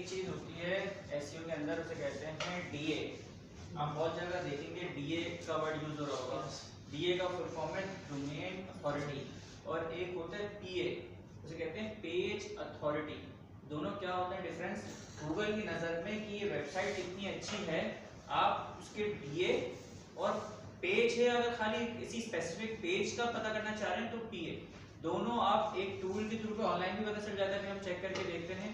एक चीज होती है एसईओ के अंदर, उसे कहते हैं डीए। आप बहुत जगह देखेंगे डीए का वर्ड यूज हो रहा होगा। डीए का फुल फॉर्म है डोमेन अथॉरिटी, और एक होता है पीए, उसे कहते हैं पेज अथॉरिटी। दोनों क्या होता है डिफरेंस गूगल की नज़र में कि ये वेबसाइट इतनी अच्छी है, आप उसके डीए और पेज है, अगर खाली किसी स्पेसिफिक पेज का पता करना चाह रहे हैं तो पीए। दोनों आप एक टूल के थ्रू पे ऑनलाइन भी पता चल जाता है, हम चेक करके देखते हैं,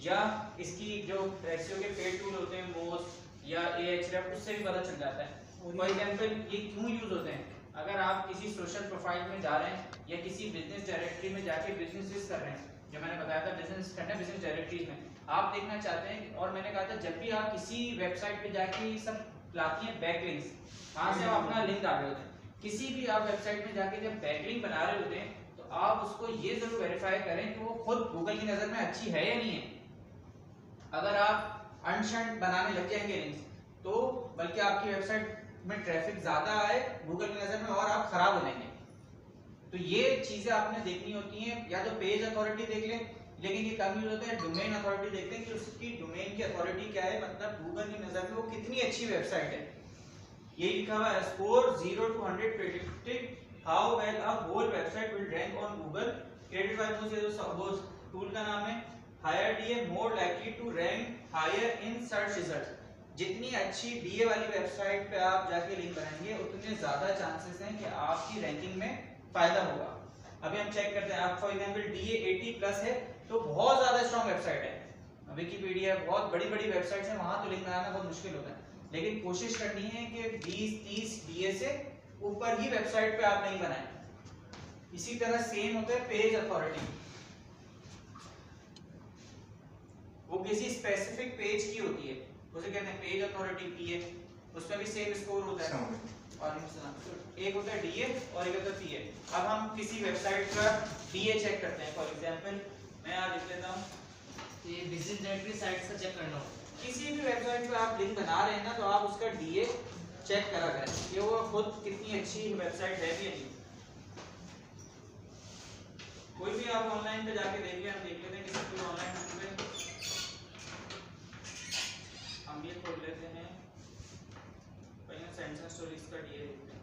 या इसकी जो एसईओ के पेड टूल होते हैं मोज या एएचरेफ, उससे भी पता चल जाता है। फॉर एग्जांपल ये क्यों यूज होते हैं, अगर आप किसी सोशल प्रोफाइल में जा रहे हैं या किसी बिजनेस डायरेक्टरी में जाके बिजनेस कर रहे हैं, जो मैंने बताया था बिजनेस करना, बिजनेस डायरेक्टरीज में आप देखना चाहते हैं, और मैंने कहा था जब भी आप किसी वेबसाइट पे जाके ये सब लाती हैं बैकलिंक्स, वहां से आप अपना लिंक डाल रहे होते हैं, किसी भी आप वेबसाइट में जाके जब बैकलिंक बना रहे होते हैं तो आप उसको ये जरूर वेरीफाई करें कि वो खुद गूगल की नजर में अच्छी है या नहीं है। अगर आप अनशंट बनाने लग जाएंगे लिंक्स, तो बल्कि आपकी वेबसाइट में ट्रैफिक ज्यादा आए गूगल की नजर में, और आप खराब हो जाएंगे। तो ये चीजें आपने देखनी होती हैं, या तो पेज अथॉरिटी देख लें, लेकिन ये कम यूज होता है डोमेन अथॉरिटी देखते हैं कि उसकी डोमेन की अथॉरिटी क्या है, मतलब गूगल की नजर में वो कितनी अच्छी वेबसाइट है। ये लिखा हुआ है score 0 to 100 predicting how well a whole website will rank on Google, created by those tool का नाम है higher DA more likely to rank higher in search result. जितनी अच्छी डीए वाली वेबसाइट पे आप जाके लिंक बनाएंगे उतने ज्यादा चांसेस हैं कि आपकी रैंकिंग में फायदा होगा। अभी हम चेक करते हैं, आप फॉर एग्जांपल डीए 80 प्लस है तो बहुत ज्यादा स्ट्रांग वेबसाइट है। विकिपीडिया, बहुत बड़ी बड़ी वेबसाइट्स हैं, वहां तो लिंक बनाना बहुत मुश्किल होता है, लेकिन कोशिश करनी है कि 20-30 डीए से ऊपर ही वेबसाइट पे आप नहीं बनाएं। इसी तरह सेम होता है पेज अथॉरिटी, वो किसी स्पेसिफिक पेज की होती है, उसे कहते हैं पेज अथॉरिटी पीए, उसमें भी सेम स्कोर होता है। और एक होता है डीए और एक होता है पीए। अब हम किसी वेबसाइट का डीए चेक करते हैं। फॉर एग्जांपल मैं यहाँ लिख लेता हूँ, ये बिजनेस डायरेक्टरी साइट से चेक करना होगा। किसी भी वेबसाइट पे आप लिंक बना रहे हैं ना, तो आप उसका डीए चेक करा करें कि वो खुद कितनी अच्छी वेबसाइट है भी या नहीं। कोई भी आप ऑनलाइन पे जाके देखिए, हम देख लेते हैं किसी कोई ऑनलाइन पे, हम ये खोल लेते हैं पहले सेंसर स्टोरीज का डीए देखते हैं।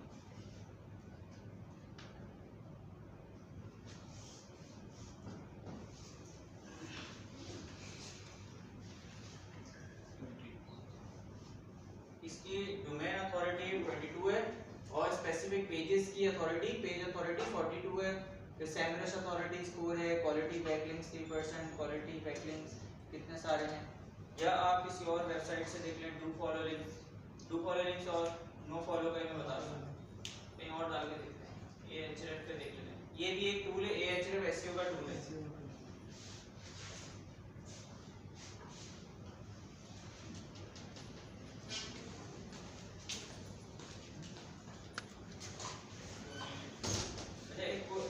इसकी डोमेन अथॉरिटी 22 है और स्पेसिफिक पेजेस की अथॉरिटी पेज अथॉरिटी 42 है। फिर सेमरस अथॉरिटी स्कोर है, क्वालिटी बैकलिंक्स 3%, क्वालिटी बैकलिंक्स कितने सारे हैं। या आप किसी और वेबसाइट से देख लें, डू फॉलो लिंक्स और नो फॉलो का मैं बता दूं, कहीं और डाल के देखते हैं, एएचरेफ पे देख लेते हैं। ये भी एक टूल है, एएचरेफ एसईओ का टूल है।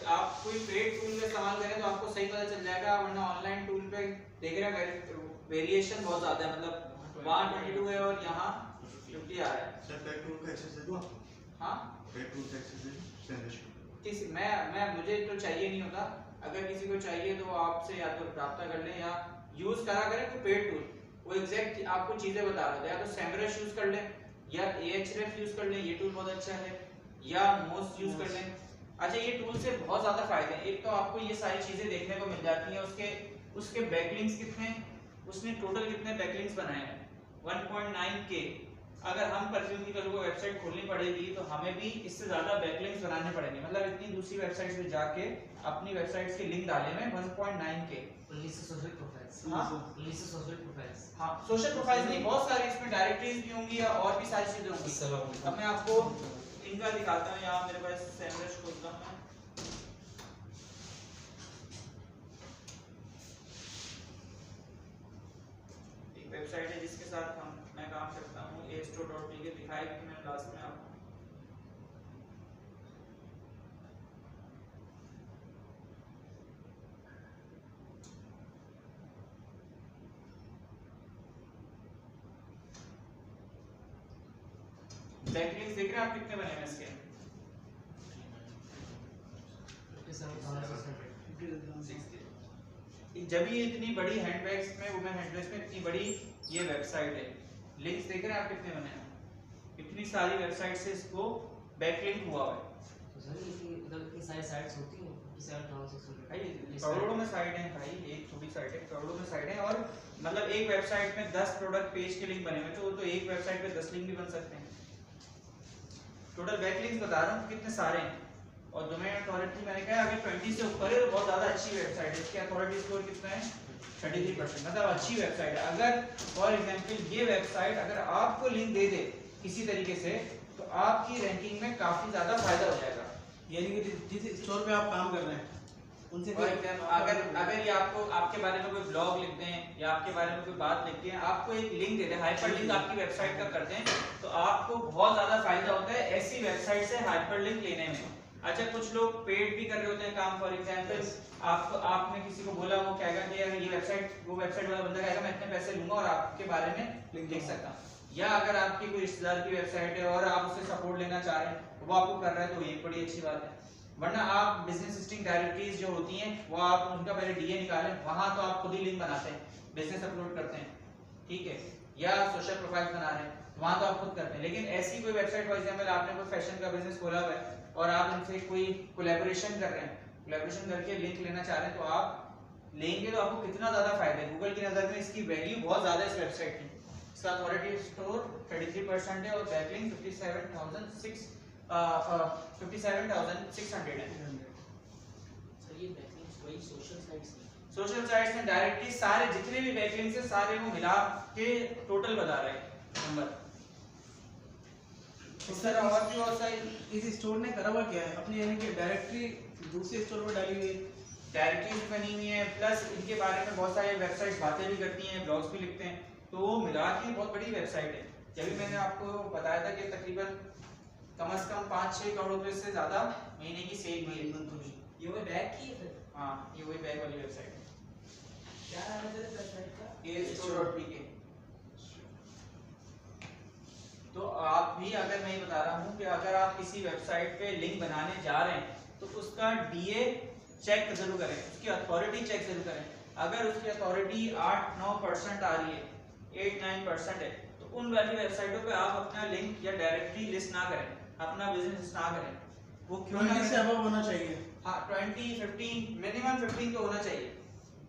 आप कोई पेड टूल में इस्तेमाल करें तो आपको सही पता चल जाएगा, वरना ऑनलाइन टूल पे देख रहे हैं वेरिएशन बहुत ज्यादा है, मतलब 122 है और यहाँ 50 आ रहा है। सर पेड टूल का एक्सेस दे दूं आपको? हाँ पेड टूल का एक्सेस दे दूं सेंडर किसी मैं मुझे तो चाहिए नहीं होता, अगर किसी को चाहिए तो आपसे या तो राब्ता कर लें या यूज करा करें तो पेड टूल, वो एग्जैक्ट आपको चीजें बता रहा था। या तो सेमरस यूज कर लें या एएचरेफ यूज कर लें, ये टूल बहुत अच्छा है, या मोस्ट यूज कर लें। अच्छा, ये टूल से बहुत ज्यादा फायदे हैं। एक तो आपको ये सारी चीजें देखने को मिल जाती हैं, उसके बैकलिंक्स कितने, उसने टोटल कितने बैकलिंक्स बनाए हैं 1.9 के। अगर हम परफ्यूम की कल को वेबसाइट खोलनी पड़ेगी तो हमें भी इससे ज्यादा बैकलिंक्स बनाने पड़ेंगे, मतलब इतनी दूसरी वेबसाइट्स पे जाके अपनी वेबसाइट्स के लिंक डाले में 1.9 के। 1900 सोशल प्रोफाइल्स। हाँ 1900 सोशल प्रोफाइल्स। हाँ सोशल प्रोफाइल्स नहीं, बहुत सारे इसमें डायरेक्टरीज भी होंगी या और भी सारी चीजें होंगी। अब मैं आपको इनका दिखाता हूँ, यहाँ मेरे पास सेमरस खोलता हूँ। एक वेबसाइट है जिसके साथ मैं काम करता हूँ, astro.pk, दिखाया कि मैंने लास्ट में आपको। बैकलिंक्स देख रहे हैं आप कितने बने हैं इसके? जब ये इतनी बड़ी हैंडबैग्स में, वुमेन हैंडबैग्स में इतनी बड़ी ये वेबसाइट है, लिंक्स देख रहे हैं आप कितने बने हैं, इतनी सारी वेबसाइट से इसको बैकलिंक हुआ है। तो सर ये उधर इतनी सारी साइट्स होती हैं कि 7600 भाई करोड़ों में साइट है भाई, एक छोटी साइट है, करोड़ों में साइट है। और मतलब एक वेबसाइट में 10 प्रोडक्ट पेज के लिंक बने हुए, तो एक वेबसाइट पे 10 लिंक भी बन सकते हैं। टोटल बैकलिंक्स बता रहा हूँ कितने सारे हैं। और डोमेन अथॉरिटी मैंने कहा अगर 20 से ऊपर है तो बहुत ज्यादा अच्छी वेबसाइट है, इसकी अथॉरिटी स्कोर कितना है 33%, मतलब अच्छी वेबसाइट है। अगर फॉर एग्जांपल ये वेबसाइट अगर आपको लिंक दे दे किसी तरीके से तो आपकी रैंकिंग में काफी ज्यादा फायदा हो जाएगा। यानी कि जिस स्टोर पे आप काम कर रहे हैं उनसे अगर ये आपको आपके बारे में कोई ब्लॉग लिखते हैं या आपके बारे में कोई बात लिखते हैं, आपको एक लिंक देते हैं, हाइपरलिंक आपकी वेबसाइट का करते हैं, तो आपको बहुत ज्यादा फायदा होता है ऐसी वेबसाइट से हाइपरलिंक लेने में। अच्छा, कुछ लोग पेड भी कर रहे होते हैं काम, फॉर एग्जांपल आपने किसी को बोला, वो कहेगा कि यार ये वेबसाइट, वो वेबसाइट वाला बंदा कहेगा मैं इतने पैसे लूंगा और आपके बारे में लिख सकता हूं। या अगर आपकी कोई रिश्तेदार की वेबसाइट है और आप उससे सपोर्ट लेना चाह रहे हैं, वो आपको कर रहा है, तो ये बड़ी अच्छी बात है। वरना आप बिजनेस लिस्टिंग डायरेक्टरीज जो होती हैं वो आप उनका पहले डीए निकालें, वहां तो आप खुद ही लिंक बनाते हैं, बिजनेस अपलोड करते हैं, ठीक है, या सोशल प्रोफाइल बना रहे हैं, वहां तो आप खुद करते हैं। लेकिन ऐसी कोई वेबसाइट, फॉर एग्जांपल आपने कोई फैशन का बिजनेस खोला हुआ है और आप इनसे कोई कोलैबोरेशन कर रहे हैं, कोलैबोरेशन करके लिंक लेना चाह रहे हैं, तो आप लेंगे तो आपको कितना ज्यादा फायदा है। गूगल की नजर में इसकी वैल्यू बहुत ज्यादा है इस वेबसाइट की। इसका अथॉरिटी स्कोर 33% है और बैकलिंक 57,600 है। सर ये बैकलिंक्स वही सोशल साइट्स हैं। सोशल साइट्स में डायरेक्टली सारे जितने भी बैकलिंक्स हैं सारे वो मिला के टोटल बता रहे हैं नंबर। इस तरह और भी बहुत सारी इस स्टोर ने करा हुआ क्या है अपनी, यानी कि डायरेक्टरी दूसरे स्टोर पर डाली हुई है, डायरेक्टरीज बनी हुई है, प्लस इनके बारे में बहुत सारे वेबसाइट्स बातें भी करती हैं, ब्लॉग्स भी लिखते हैं, तो वो मिला के बहुत बड़ी वेबसाइट है। जब भी मैंने आपको बताया था कि तकरीबन कम से कम 5-6 करोड़ रुपए से ज्यादा महीने की सेल हुई है। ये वो बैक की है फिर? हाँ, ये वही बैग वाली वेबसाइट है। क्या नाम है तेरे वेबसाइट का? store.pk। तो आप भी, अगर मैं ये बता रहा हूँ कि अगर आप किसी वेबसाइट पे लिंक बनाने जा रहे हैं तो उसका डीए चेक जरूर करें, उसकी अथॉरिटी चेक जरूर करें। अगर उसकी अथॉरिटी 8-9% आ रही है, 8-9% है, तो उन वाली वेबसाइटों पे आप अपना लिंक या डायरेक्टरी लिस्ट ना करें, अपना बिजनेस ना करें। वो क्यों ना 20 से अबव होना चाहिए। हाँ, 20-15 मिनिमम 15 तो होना चाहिए।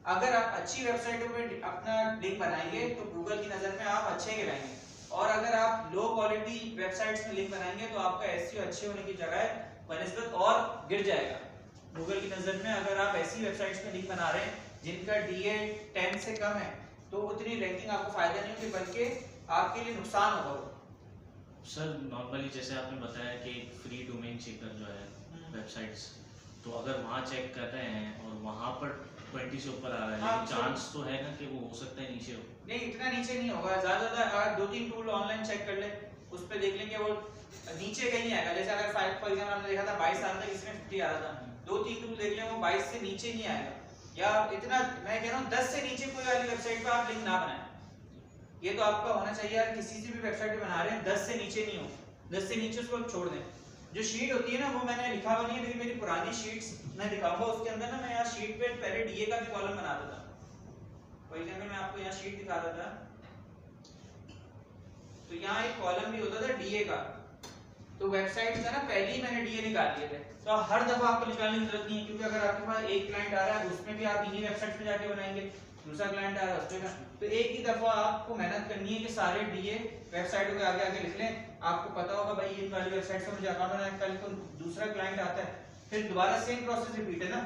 अगर आप अच्छी वेबसाइटों पे अपना लिंक बनाएंगे तो गूगल की नजर में आप अच्छे गिराएंगे, और अगर आप लो क्वालिटी वेबसाइट्स में लिंक बनाएंगे तो आपका एसईओ अच्छे होने की जगह बनिस्बत और गिर जाएगा गूगल की नजर में। अगर आप ऐसी वेबसाइट्स में लिंक बना रहे हैं जिनका डीए 10 से कम है तो उतनी रैंकिंग आपको फायदा नहीं होगी, बल्कि आपके लिए नुकसान होगा वो। सर नॉर्मली जैसे आपने बताया कि फ्री डोमेन चेकर जो है वेबसाइट्स, तो अगर वहाँ चेक कर रहे हैं और वहाँ पर 20 से ऊपर आ रहा है, लेकिन चांस तो है ना कि वो हो सकता है नीचे हो। नहीं, इतना नीचे नहीं होगा, ज्यादा आप 2-3 टूल ऑनलाइन चेक कर ले, उस पे देख लेंगे वो नीचे कहीं नहीं आएगा। जैसे अगर 5 फॉर एग्जांपल हमने देखा था 22 आ रहा था, इसमें 50 आ रहा था, 2-3 टूल देख लें वो 22 से नीचे नहीं आएगा। या इतना मैं कह रहा हूँ 10 से नीचे कोई वाली वेबसाइट पे आप लिंक ना बनाएं, ये तो आपका होना चाहिए यार, किसी से भी वेबसाइट पे बना रहे हैं 10 से नीचे नहीं हो, 10 से नीचे उसको छोड़ दें। जो शीट होती है ना वो मैंने लिखा हुआ नहीं है, लेकिन मेरी पुरानी शीट्स मैं दिखाऊंगा, उसके अंदर ना मैं यहाँ शीट पे पहले डीए का भी कॉलम बनाता था। फॉर एग्जांपल मैं आपको यहाँ शीट दिखा रहा था, तो यहाँ एक कॉलम भी होता था डीए का, तो वेबसाइट का ना पहले ही मैंने डीए निकाल लिए थे, तो हर दफा आपको निकालने की जरूरत नहीं है, क्योंकि अगर आपके पास एक क्लाइंट आ रहा है उसमें भी आप इन्हीं वेबसाइट पे जाके बनाएंगे, दूसरा क्लाइंट आ रहा है उसमें, तो एक ही दफा आपको मेहनत करनी है कि सारे डीए वेबसाइटों के आगे आगे लिख लें। आपको पता होगा भाई इन वाली वेबसाइट से मुझे अकाउंट बनाना है, कल को दूसरा क्लाइंट आता है फिर दोबारा सेम प्रोसेस रिपीट है ना,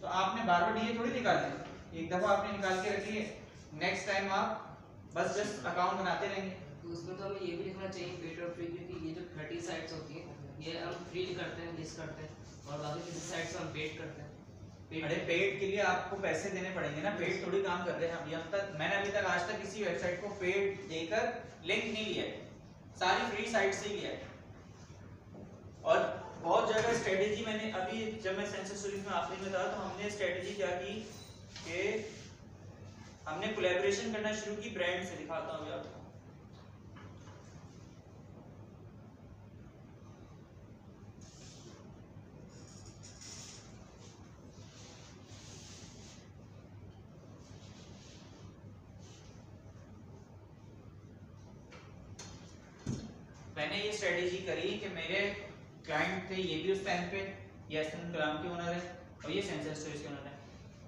तो आपने बार-बार डीए थोड़ी निकालना है, एक दफा आपने निकाल के रख लिए, नेक्स्ट टाइम आप बस जस्ट अकाउंट बनाते रहेंगे। तो उसमें तो हमें ये भी लिखना चाहिए पेड और फ्री, क्योंकि ये जो 30 साइट्स होती हैं ये हम फ्री करते हैं, लिस्ट करते हैं, और बाकी किसी साइट से हम पेड करते हैं। अरे पेड के लिए आपको पैसे देने पड़ेंगे ना, पेड थोड़ी काम कर रहे हैं अभी हम तक, मैंने अभी तक आज तक किसी वेबसाइट को पेड देकर लिंक नहीं लिया है, सारी फ्री साइट से ही लिया है। और बहुत जगह स्ट्रेटेजी मैंने अभी जब मैं सेंसस सीरीज में आखिरी में था तो हमने स्ट्रेटेजी क्या की कि हमने कोलैबोरेशन करना शुरू की ब्रांड से, दिखाता हूँ आपको। मैंने ये स्ट्रेटेजी करी कि मेरे क्लाइंट थे, ये भी उस टाइम पे ये एसएन कलाम के ओनर है और ये सेंसर स्टोरेज के ओनर है।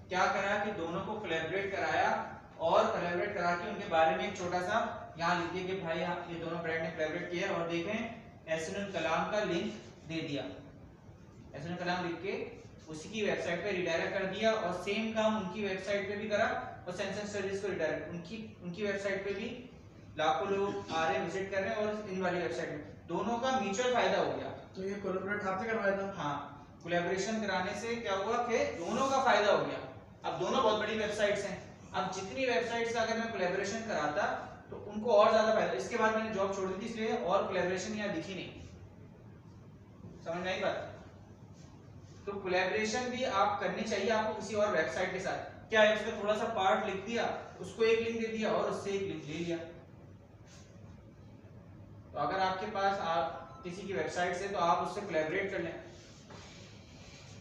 क्या करा कि दोनों को कोलैबोरेट कराया और कोलैबोरेट करा के उनके बारे में एक छोटा सा यहाँ लिख दिया कि भाई ये दोनों ब्रांड ने कोलैबोरेट किया और देखें एसएन कलाम का लिंक दे दिया। एसएन कलाम लिख के उसी की वेबसाइट पे रिडायरेक्ट कर दिया और सेम काम उनकी वेबसाइट पे भी करा और सेंसर स्टोरेज को रिडायरेक्ट उनकी वेबसाइट पे भी लाखों लोग आ रहे हैं, विजिट कर रहे हैं और इन वाली वेबसाइट में दोनों का म्यूचुअल फायदा हो गया। तो ये कोलैबोरेट आपने करवाया था? हाँ, कोलैबोरेशन कराने से क्या हुआ कि दोनों का फायदा हो गया। अब दोनों बहुत बड़ी वेबसाइट्स हैं, अब जितनी वेबसाइट्स का अगर मैं कोलैबोरेशन कराता तो उनको और ज्यादा फायदा। इसके बाद मैंने जॉब छोड़ दी थी, इसलिए और कोलैबोरेशन यहाँ दिखी नहीं। समझ में आई बात? तो कोलैबोरेशन भी आप करनी चाहिए आपको किसी और वेबसाइट के साथ। क्या है, उसका थोड़ा सा पार्ट लिख दिया, उसको एक लिंक दे दिया और उससे एक लिंक ले लिया। तो अगर आपके पास आप किसी की वेबसाइट से तो आप उससे कोलैबोरेट कर लें।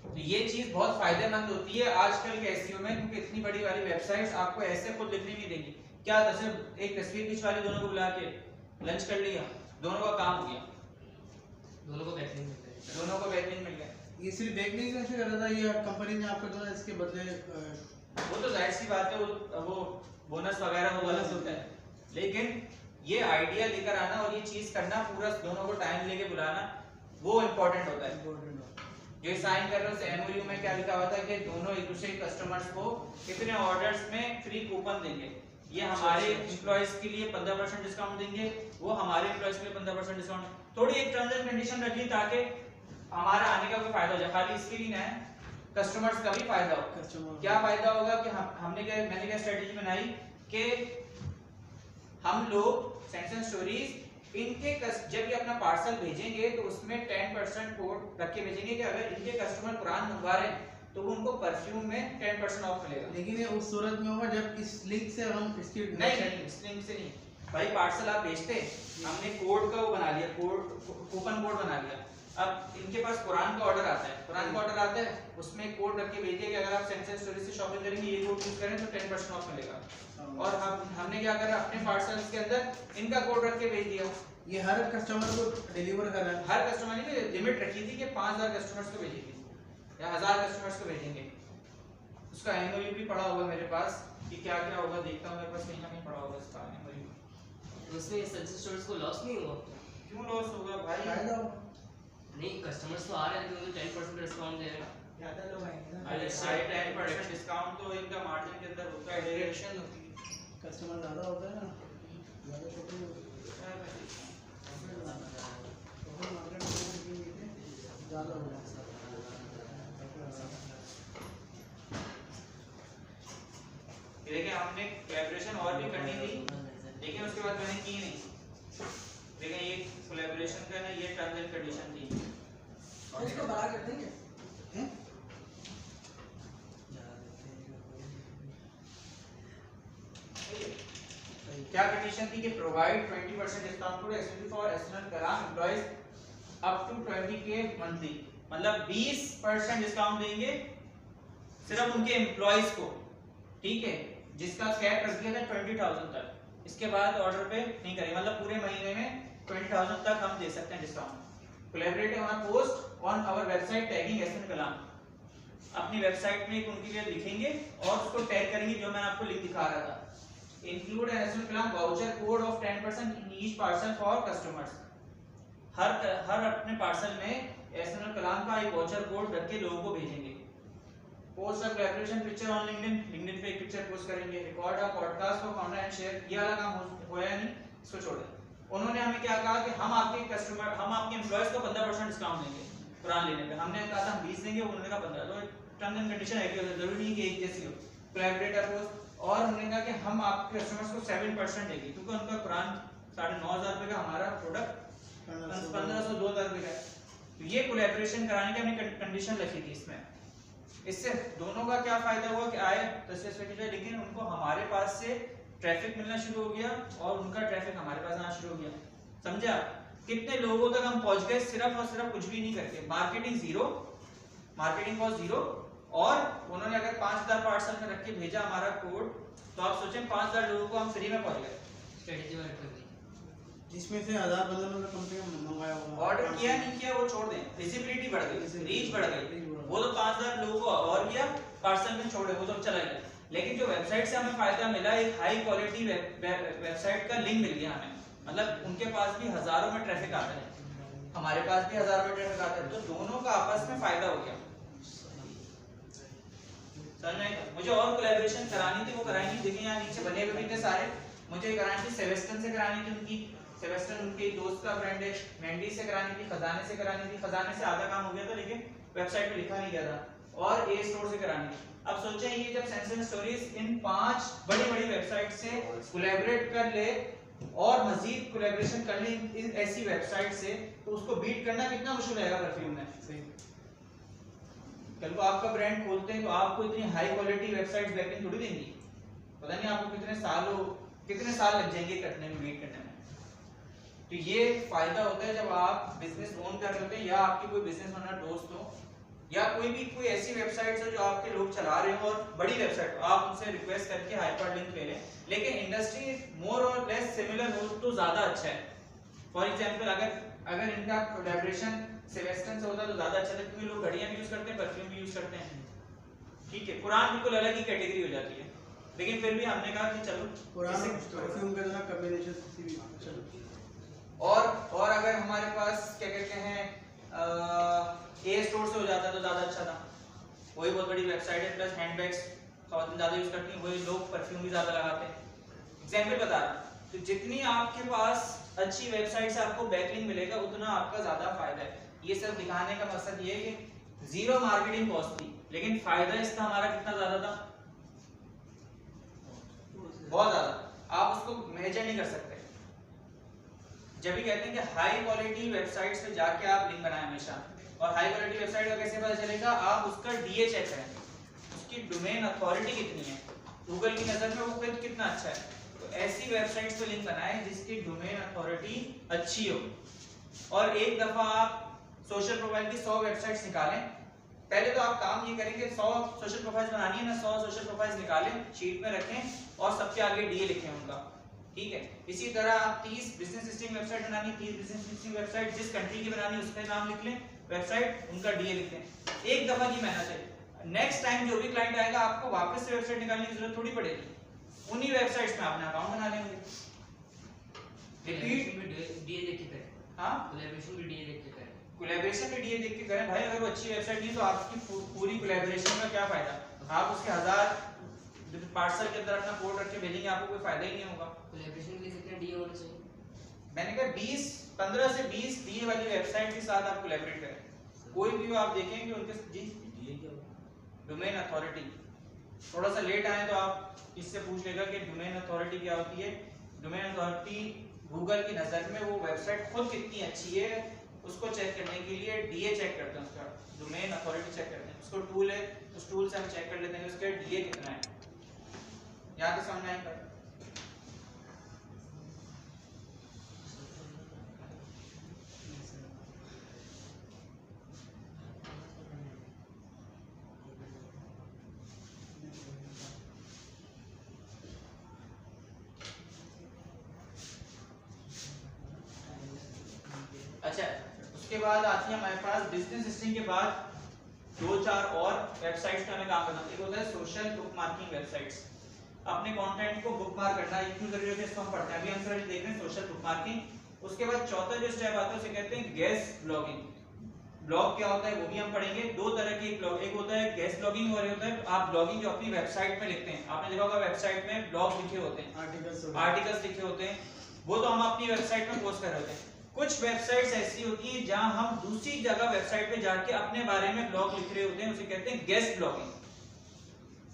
तो ये चीज बहुत फायदेमंद होती है आजकल के एसईओ में, क्योंकि इतनी बड़ी वाली वेबसाइट्स आपको ऐसे खुद लिखने नहीं देंगी। क्या सिर्फ एक तस्वीर खिंचवा ली, दोनों को बुला के लंच कर लिया, दोनों का काम हो गया, दोनों को बैकलिंक मिल गया, दोनों को बैकलिंक मिल गया। ये सिर्फ बैकलिंक कैसे कर रहा था, ये कंपनी ने आपको जो है इसके बदले वो तो जाहिर सी बात है, वो बोनस वगैरह वो अलग होता है, लेकिन ये आइडिया लेकर आना और ये चीज करना, पूरा दोनों को टाइम लेके बुलाना, वो इम्पोर्टेंट होता है। जो साइन कर रहे हो एमओयू में क्या लिखा हुआ था कि दोनों एक दूसरे कस्टमर्स को कितने ऑर्डर्स में फ्री कूपन देंगे। ये हमारे एम्प्लॉयज के लिए 15% डिस्काउंट देंगे, वो हमारे एम्प्लॉयज के लिए 15% डिस्काउंट। थोड़ी एक टर्म्स एंड कंडीशन रखी ताकि हमारा आने का कोई फायदा हो जाए, खाली इसके लिए ना है, कस्टमर्स का भी फायदा हो। क्या फायदा होगा कि मैंने क्या स्ट्रेटेजी बनाई कि हम लोग सेंसर स्टोरीज इनके जब ये अपना पार्सल भेजेंगे तो उसमें 10% कोड रख के भेजेंगे कि अगर इनके कस्टमर कुरान मंगवा रहे हैं तो उनको परफ्यूम में 10% ऑफ मिलेगा। लेकिन ये उस सूरत में होगा जब इस लिंक से हम इसकी नहीं, इस लिंक से नहीं भाई। पार्सल आप भेजते, हमने कोड का वो बना लिया, कूपन कोड बना लिया। अब इनके पास कुरान का ऑर्डर आता है, कुरान का ऑर्डर आता है, उसमें कोड रख के भेजिए कि अगर आप सेंसर स्टोरेज से शॉपिंग करेंगे ये कोड यूज करें तो 10% ऑफ मिलेगा। और हमने क्या करा, अपने पार्सल्स के अंदर इनका कोड रख के भेज दिया। ये हर कस्टमर को डिलीवर कर रहा है। हर कस्टमर ने लिमिट रखी थी कि 5000 कस्टमर्स को भेजेंगे या 1000 कस्टमर्स को भेजेंगे। उसका एमओयू भी पड़ा होगा मेरे पास कि क्या क्या होगा, देखता हूं, मेरे पास कहीं ना कहीं पड़ा होगा इसका एमओयू। तो उसमें सेंसर स्टोरेज को लॉस नहीं हुआ? क्यों लॉस होगा भाई? फायदा होगा। नहीं, कस्टमर्स तो आ रहे हैं तो उनको 10% डिस्काउंट दे रहे हैं। ज्यादा लोग आएंगे ना। अरे 10% डिस्काउंट तो इनका मार्जिन के अंदर होता है, डायरेक्शन होती है। कस्टमर ज्यादा होता है ना, ज्यादा छोटे ज्यादा हो जाता है। देखिए हमने कोलैबोरेशन और भी करनी थी, लेकिन उसके बाद मैंने की नहीं। देखिए ये कोलैबोरेशन का ना ये टर्म्स एंड कंडीशन थी। और इसको बड़ा कर देंगे हैं? क्या कंडीशन थी कि provide 20% discount to SNP for SNL Kalam employees up to 20k monthly. मतलब 20% डिस्काउंट देंगे सिर्फ उनके एम्प्लॉइज को, ठीक है, जिसका कैप रख दिया था 20,000 तक। इसके बाद ऑर्डर पे नहीं करेंगे, मतलब पूरे महीने में 20,000 तक हम दे सकते हैं discount. Collaborate on a post on our website tagging SN Kalam. अपनी वेबसाइट में एक उनके लिए लिखेंगे और उसको टैग करेंगे, जो मैंने आपको लिंक दिखा रहा था। Include an SN Kalam voucher code of 10% in each parcel for customers। हर अपने पार्सल में एसएनएल कलाम का एक वाउचर कोड रख के लोगों को भेजेंगे। Post a collaboration picture on LinkedIn पे एक पिक्चर पोस्ट करेंगे। Record a podcast for content and share. ये वाला काम होया नहीं, इसको छोड़ दें। उन्होंने हमें क्या कहा कि हम आपके एम्प्लॉयज को 15% डिस्काउंट देंगे कुरान लेने पे। हमने कहा था हम 20 देंगे, उन्होंने कहा 15। तो टर्म्स एंड कंडीशन है कि जरूरी नहीं कि एक जैसी हो। कोलैबोरेटर पोस्ट और हमने कहा कि हम आपके कस्टमर्स को 7% देंगे, क्योंकि उनका कुरान 9,500 रुपए का, हमारा प्रोडक्ट 1500 2000 रुपए का। तो ये कोलैबोरेशन कराने की हमने कंडीशन रखी थी इसमें। इससे दोनों का क्या फायदा हुआ कि आए 10 लेकिन उनको हमारे पास से ट्रैफिक मिलना शुरू हो गया और उनका ट्रैफिक हमारे पास आना शुरू हो गया। समझा? कितने लोगों तक हम पहुंच गए सिर्फ और सिर्फ कुछ भी नहीं करके। Marketing zero, marketing cost zero, और उन्होंने अगर 5000 पार्सल में रख के भेजा हमारा कोड, तो आप सोचें 5000 लोगों को हम फ्री में पहुंच गए। स्ट्रेटजी वर्क कर गई। जिसमें से 1000 बंडलों में कम से कम मंगाया होगा। ऑर्डर किया नहीं किया वो छोड़ दें, विजिबिलिटी बढ़ गई, रीच बढ़ गई, वो तो 5000 लोगों को और किया, पार्सल में छोड़े, वो तो चला गया। लेकिन जो वेबसाइट से हमें फायदा मिला, एक हाई क्वालिटी वेबसाइट का लिंक मिल गया हमें, मतलब उनके पास भी हजारों में ट्रैफिक आता है, हमारे पास भी हजारों में ट्रैफिक आता है, तो दोनों का आपस में फायदा हो गया। मुझे और कोलैबोरेशन करानी थी, वो कराई नहीं। देखिए यहाँ नीचे बने हुए भी थे सारे, मुझे करानी थी सेबेस्टियन से करानी थी, उनकी सेबेस्टियन उनके दोस्त का फ्रेंड है, मेंडी से करानी थी, खजाने से करानी थी, खजाने से आधा काम हो गया था लेकिन वेबसाइट पे लिखा नहीं गया था, और ए स्टोर से करानी थी। अब सोचें ये जब सेंस स्टोरीज इन 5 बड़ी-बड़ी वेबसाइट से कोलैबोरेट कर ले और मजीद कोलैबोरेशन कर ले इन ऐसी वेबसाइट से, तो उसको बीट करना कितना मुश्किल रहेगा परफ्यूम में। कल को आपका ब्रांड खोलते हैं तो आपको इतनी हाई क्वालिटी वेबसाइट्स बैकलिंक थोड़ी देंगी, पता नहीं आपको कितने साल लग जाएंगे करने में, बीट करने में। तो ये फायदा होता है जब आप बिजनेस ओन कर रहे होते हैं, या आपकी कोई बिजनेस ओनर दोस्त हो, या कोई ऐसी वेबसाइट्स हो जो आपके लोग चला रहे हो और बड़ी वेबसाइट, आप उनसे रिक्वेस्ट करके हाइपरलिंक ले लें, लेकिन इंडस्ट्री मोर और लेस सिमिलर हो तो ज्यादा अच्छा है। फॉर एग्जांपल अगर इनका कोलैबोरेशन सेबेस्टियन से होता तो ज्यादा अच्छा था, क्योंकि लोग घड़ियां भी यूज करते हैं, परफ्यूम भी यूज करते हैं, ठीक है। कुरान बिल्कुल अलग ही कैटेगरी हो जाती है, लेकिन फिर भी हमने कहा कि चलो कुरान परफ्यूम के साथ कॉम्बिनेशन किसी भी चलो। और अगर हमारे पास क्या कहते हैं ए स्टोर से हो जाता तो ज्यादा अच्छा था, वही बहुत बड़ी वेबसाइट है, प्लस हैंडबैग्स खवातीन ज्यादा यूज करती हैं, वही लोग परफ्यूम भी ज्यादा लगाते हैं। एग्जांपल बता रहा हूं, तो जितनी आपके पास अच्छी वेबसाइट से आपको बैकलिंक मिलेगा उतना आपका ज्यादा फायदा है। ये सब दिखाने का मकसद ये है कि जीरो मार्केटिंग कॉस्ट थी, लेकिन फायदा इसका हमारा कितना ज्यादा था, बहुत ज्यादा, आप उसको मेजर नहीं कर सकते। जब भी कहते हैं कि हाई क्वालिटी वेबसाइट्स पे जाके आप लिंक बनाएं हमेशा, और हाई क्वालिटी वेबसाइट का कैसे पता चलेगा, आप उसका डीए चेक करें, उसकी डोमेन अथॉरिटी कितनी है, गूगल की नजर में वो कितना अच्छा है। तो ऐसी वेबसाइट्स पे लिंक बनाएं जिसकी डोमेन अथॉरिटी अच्छी हो, और एक दफा आप सोशल प्रोफाइल की 100 वेबसाइट्स निकालें। पहले तो आप काम ये करें कि 100 सोशल प्रोफाइल्स बनानी है ना, 100 सोशल प्रोफाइल्स निकालें, शीट में रखें और सबके आगे डीए लिखें उनका, ठीक है। इसी तरह आप 30 बिजनेस लिस्टिंग वेबसाइट बनानी है, 30 बिजनेस लिस्टिंग वेबसाइट जिस कंट्री की बनानी है उसका नाम लिख लें, वेबसाइट उनका डीए लिख लें। एक दफा की मेहनत है, नेक्स्ट टाइम जो भी क्लाइंट आएगा आपको वापस से वेबसाइट निकालने की जरूरत थोड़ी पड़ेगी, उन्हीं वेबसाइट्स में आपने अकाउंट बना लेंगे। रिपीट डीए देख के करें, हां कोलैबोरेशन भी डीए देख के करें, कोलैबोरेशन भी डीए देख के करें भाई। अगर वो अच्छी वेबसाइट नहीं तो आपकी पूरी कोलैबोरेशन का क्या फायदा, आप उसके 1000 पार्सल के अंदर अपना कोड रख के भेजेंगे, आपको कोई फायदा ही नहीं होगा। कोलैबोरेशन के लिए कितने डीए होने चाहिए? मैंने कहा 15 से 20 डीए वाली वेबसाइट के साथ आप कोलैबोरेट करें। कोई भी आप देखेंगे उनके जी डीए क्या होगा? Domain authority. थोड़ा सा लेट आए तो आप इससे पूछ लेगा कि डोमेन अथॉरिटी क्या होती है। डोमेन अथॉरिटी गूगल की नज़र में वो वेबसाइट खुद कितनी अच्छी है उसको चेक करने के लिए डीए चेक करते हैं, उसका डोमेन अथॉरिटी चेक करते हैं। उसको टूल है, उस टूल से हम चेक कर लेते हैं उसका डीए कितना है। यहाँ के सामने आएगा अच्छा। उसके बाद आती है हमारे पास बिजनेस लिस्टिंग के बाद 2-4 और वेबसाइट्स पे हमें काम करना है। एक होता है सोशल बुकमार्किंग वेबसाइट्स, अपने कंटेंट को बुकमार्क करना, ये क्यों जरूरी है इसको हम पढ़ते हैं। अभी हम सर देख रहे हैं सोशल बुकमार्किंग। उसके बाद चौथा जो स्टेप आता है उसे कहते हैं गेस्ट ब्लॉगिंग। ब्लॉग क्या होता है वो भी हम पढ़ेंगे। दो तरह के ब्लॉग, एक होता है गेस्ट ब्लॉगिंग और एक होता है आप ब्लॉगिंग जो अपनी वेबसाइट में लिखते हैं। आपने देखा होगा वेबसाइट में ब्लॉग लिखे होते हैं, आर्टिकल्स लिखे होते हैं, वो तो हम अपनी वेबसाइट में पोस्ट कर रहे होते हैं। कुछ वेबसाइट्स ऐसी होती हैं जहां हम दूसरी जगह वेबसाइट पे जाके अपने बारे में ब्लॉग लिख रहे होते हैं, उसे कहते हैं गेस्ट ब्लॉगिंग।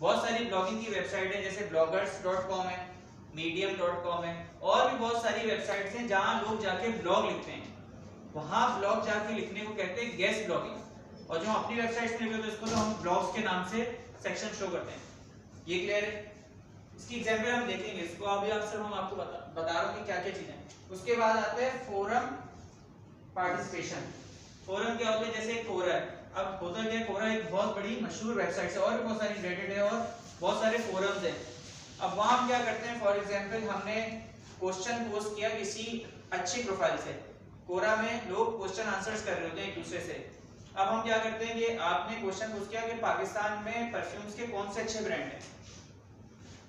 बहुत सारी ब्लॉगिंग की वेबसाइट है जैसे bloggers.com है, medium.com है, और भी बहुत सारी वेबसाइट्स हैं जहां लोग जाके ब्लॉग लिखते हैं। वहां ब्लॉग जाके लिखने को कहते हैं गेस्ट ब्लॉगिंग। और जो अपनी वेबसाइट में लिखते हैं इसको तो हम ब्लॉग्स के नाम से सेक्शन शो करते हैं। ये क्लियर है? इसकी एग्जांपल हम देखेंगे, इसको अभी अक्सर हम आपको बता रहा हूं कि क्या क्या चीजें। उसके बाद आता है फोरम पार्टिसिपेशन। फोरम क्या होता है, जैसे एक फोरम है, अब होता क्या है, फोरम एक बहुत बड़ी मशहूर वेबसाइट है और भी बहुत सारी रेडिट है और बहुत सारे फोरम्स हैं। अब वहां हम क्या करते हैं, फॉर एग्जांपल हमने क्वेश्चन पोस्ट किया किसी अच्छी प्रोफाइल से। कोरा में लोग क्वेश्चन आंसर्स कर रहे होते हैं एक दूसरे से। अब हम क्या करते हैं कि आपने क्वेश्चन पूछ किया कि पाकिस्तान में परफ्यूम्स के कौन से अच्छे ब्रांड हैं,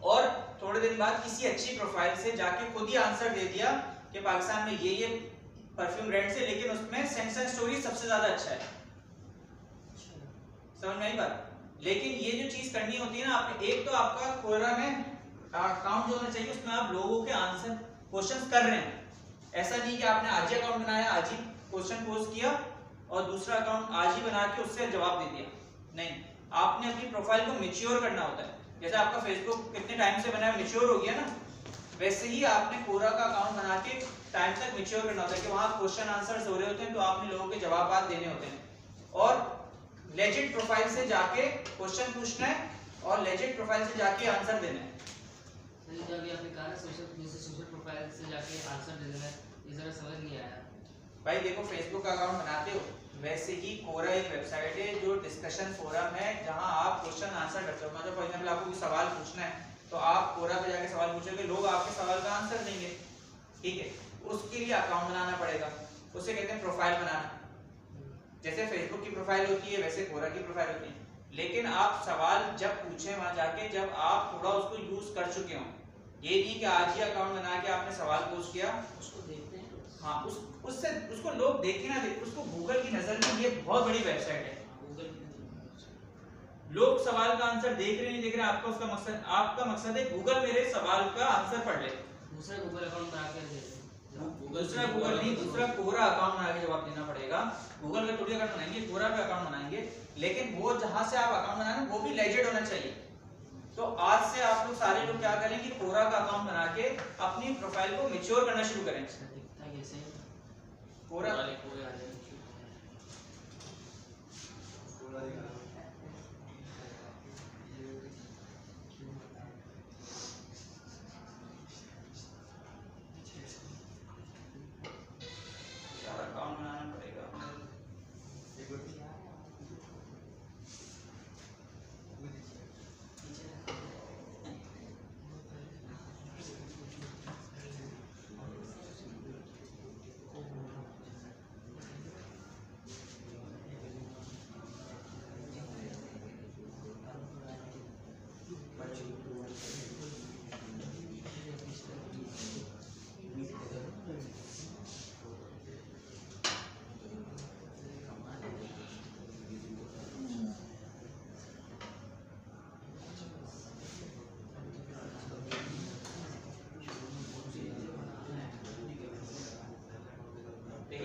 और थोड़े दिन बाद किसी अच्छी प्रोफाइल से जाके खुद ही आंसर दे दिया कि पाकिस्तान में ये परफ्यूम ब्रांड से, लेकिन उसमें सेंस एंड स्टोरी सबसे ज्यादा अच्छा है। समझ में आई बात? लेकिन ये जो चीज करनी होती है ना, आपने एक तो आपका कोरा में अकाउंट जो होना चाहिए उसमें आप लोगों के आंसर क्वेश्चंस कर रहे हैं। ऐसा नहीं कि आपने आज ही अकाउंट बनाया, आज ही क्वेश्चन पोस्ट किया और दूसरा अकाउंट आज ही बना के उससे जवाब दे दिया। नहीं, आपने अपनी प्रोफाइल को मैच्योर करना होता है। जैसे आपका फेसबुक कितने टाइम से बना है, मैच्योर हो गया ना, वैसे ही आपने कोरा का अकाउंट बना के टाइम तक मैच्योर करना होता है कि वहां क्वेश्चन आंसर्स हो रहे होते हैं तो आपने लोगों के जवाब देने होते हैं। और लेजिट प्रोफाइल से जाके क्वेश्चन पूछना है और लेजिट प्रोफाइल से जाके आंसर देना है। जो अभी आपने कहा ना सोशल प्रोफाइल से जाके आंसर दे देना है, ये जरा समझ नहीं आया भाई। देखो, फेसबुक का अकाउंट बनाते हो वैसे ही कोरा एक वेबसाइट है जो डिस्कशन फोरम है जहां आप क्वेश्चन आंसर करते हो। मतलब फॉर एग्जांपल आपको कोई सवाल पूछना है तो आप कोरा पे जाके सवाल पूछोगे, लोग आपके सवाल का आंसर देंगे, ठीक है। उसके लिए अकाउंट बनाना पड़ेगा, उसे कहते हैं प्रोफाइल बनाना। जैसे फेसबुक की प्रोफाइल होती है वैसे कोरा की प्रोफाइल होती है। लेकिन आप सवाल जब पूछें वहां जाके जब आप थोड़ा उसको यूज कर चुके हो, ये नहीं कि आज ही अकाउंट बना के आपने सवाल पोस्ट किया, उसको देखते हैं। हाँ, उससे उसको लोग देखे ना देखे, उसको गूगल की नजर में ये बहुत बड़ी वेबसाइट है। लोग सवाल का आंसर देख रहे नहीं देख रहे, आपका मकसद है गूगल मेरे सवाल का आंसर पढ़ ले। दूसरा गूगल अकाउंट बना के दे दे। दूसरा गूगल नहीं, दूसरा कोरा अकाउंट बना के जवाब देना पड़ेगा। गूगल का थोड़ी अकाउंट बनाएंगे, कोरा पे अकाउंट बनाएंगे, लेकिन वो जहां से आप अकाउंट बनाना वो भी लेजिट होना चाहिए। तो आज से आप लोग सारे लोग क्या करें कि कोरा का अकाउंट बना के अपनी प्रोफाइल को मैच्योर करना शुरू करें। कोरा अकाउंट बनाना पड़ेगा।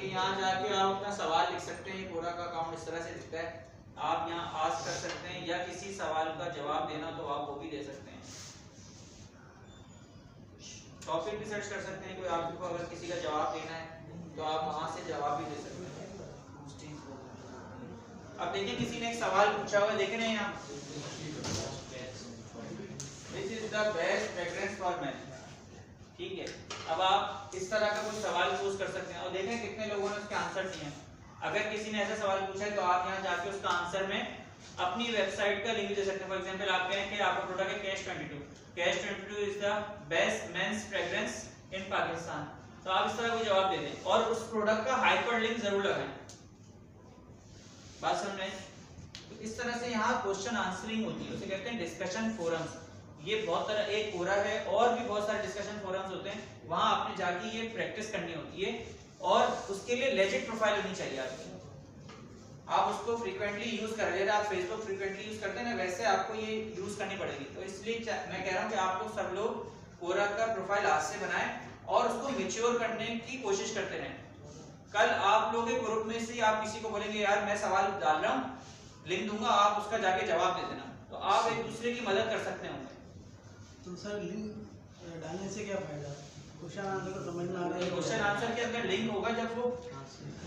यहाँ जाके आप अपना सवाल लिख सकते हैं। कोरा का अकाउंट इस तरह से दिखता है। आप यहाँ आस्क कर सकते हैं या किसी सवाल का जवाब देना तो आप वो भी दे सकते हैं। टॉपिक भी सर्च कर सकते हैं, कोई आपको अगर किसी का जवाब देना है तो आप वहां से जवाब भी दे सकते हैं। अब देखिए किसी ने एक सवाल पूछा हुआ, देख रहे हैं यहाँ, this is the best fragrance for main, ठीक है। अब आप इस तरह का कोई सवाल पोस्ट कर सकते हैं और देखें कितने लोगों ने उसके आंसर दिए हैं। अगर किसी ने ऐसा सवाल पूछा है तो आप यहाँ जाके उसका आंसर में अपनी वेबसाइट का लिंक दे सकते हैं। फॉर एग्जांपल आप कहें कि आपका प्रोडक्ट है cash 22, cash 22 is the best men's fragrance in Pakistan, तो आप इस तरह कोई जवाब दे दें और उस प्रोडक्ट का हाइपरलिंक जरूर लगाएं। बात समझ में? तो इस तरह से यहाँ क्वेश्चन आंसरिंग होती है, उसे कहते हैं डिस्कशन फोरम्स। ये बहुत तरह एक कोरा है और भी बहुत सारे डिस्कशन फोरम्स होते हैं, वहां आपने जाके ये प्रैक्टिस करनी होती है और उसके लिए लेजिट प्रोफाइल होनी चाहिए आपकी। आप उसको फ्रीक्वेंटली यूज कर रहे हैं, आप फेसबुक फ्रीक्वेंटली यूज करते हैं ना, वैसे आपको ये यूज करनी पड़ेगी। तो इसलिए मैं कह रहा हूँ कि आप लोग सब लोग कोरा का प्रोफाइल आज से बनाएं और उसको मैच्योर करने की कोशिश करते रहें। कल आप लोग एक ग्रुप में से आप किसी को बोलेंगे यार मैं सवाल डाल रहा हूँ, लिंक दूंगा, आप उसका जाके जवाब दे देना, तो आप एक दूसरे की मदद कर सकते होंगे। तो सर लिंक डालने से क्या फायदा? क्वेश्चन आंसर तो समझ में आ रहा है। क्वेश्चन आंसर के अंदर लिंक होगा, जब वो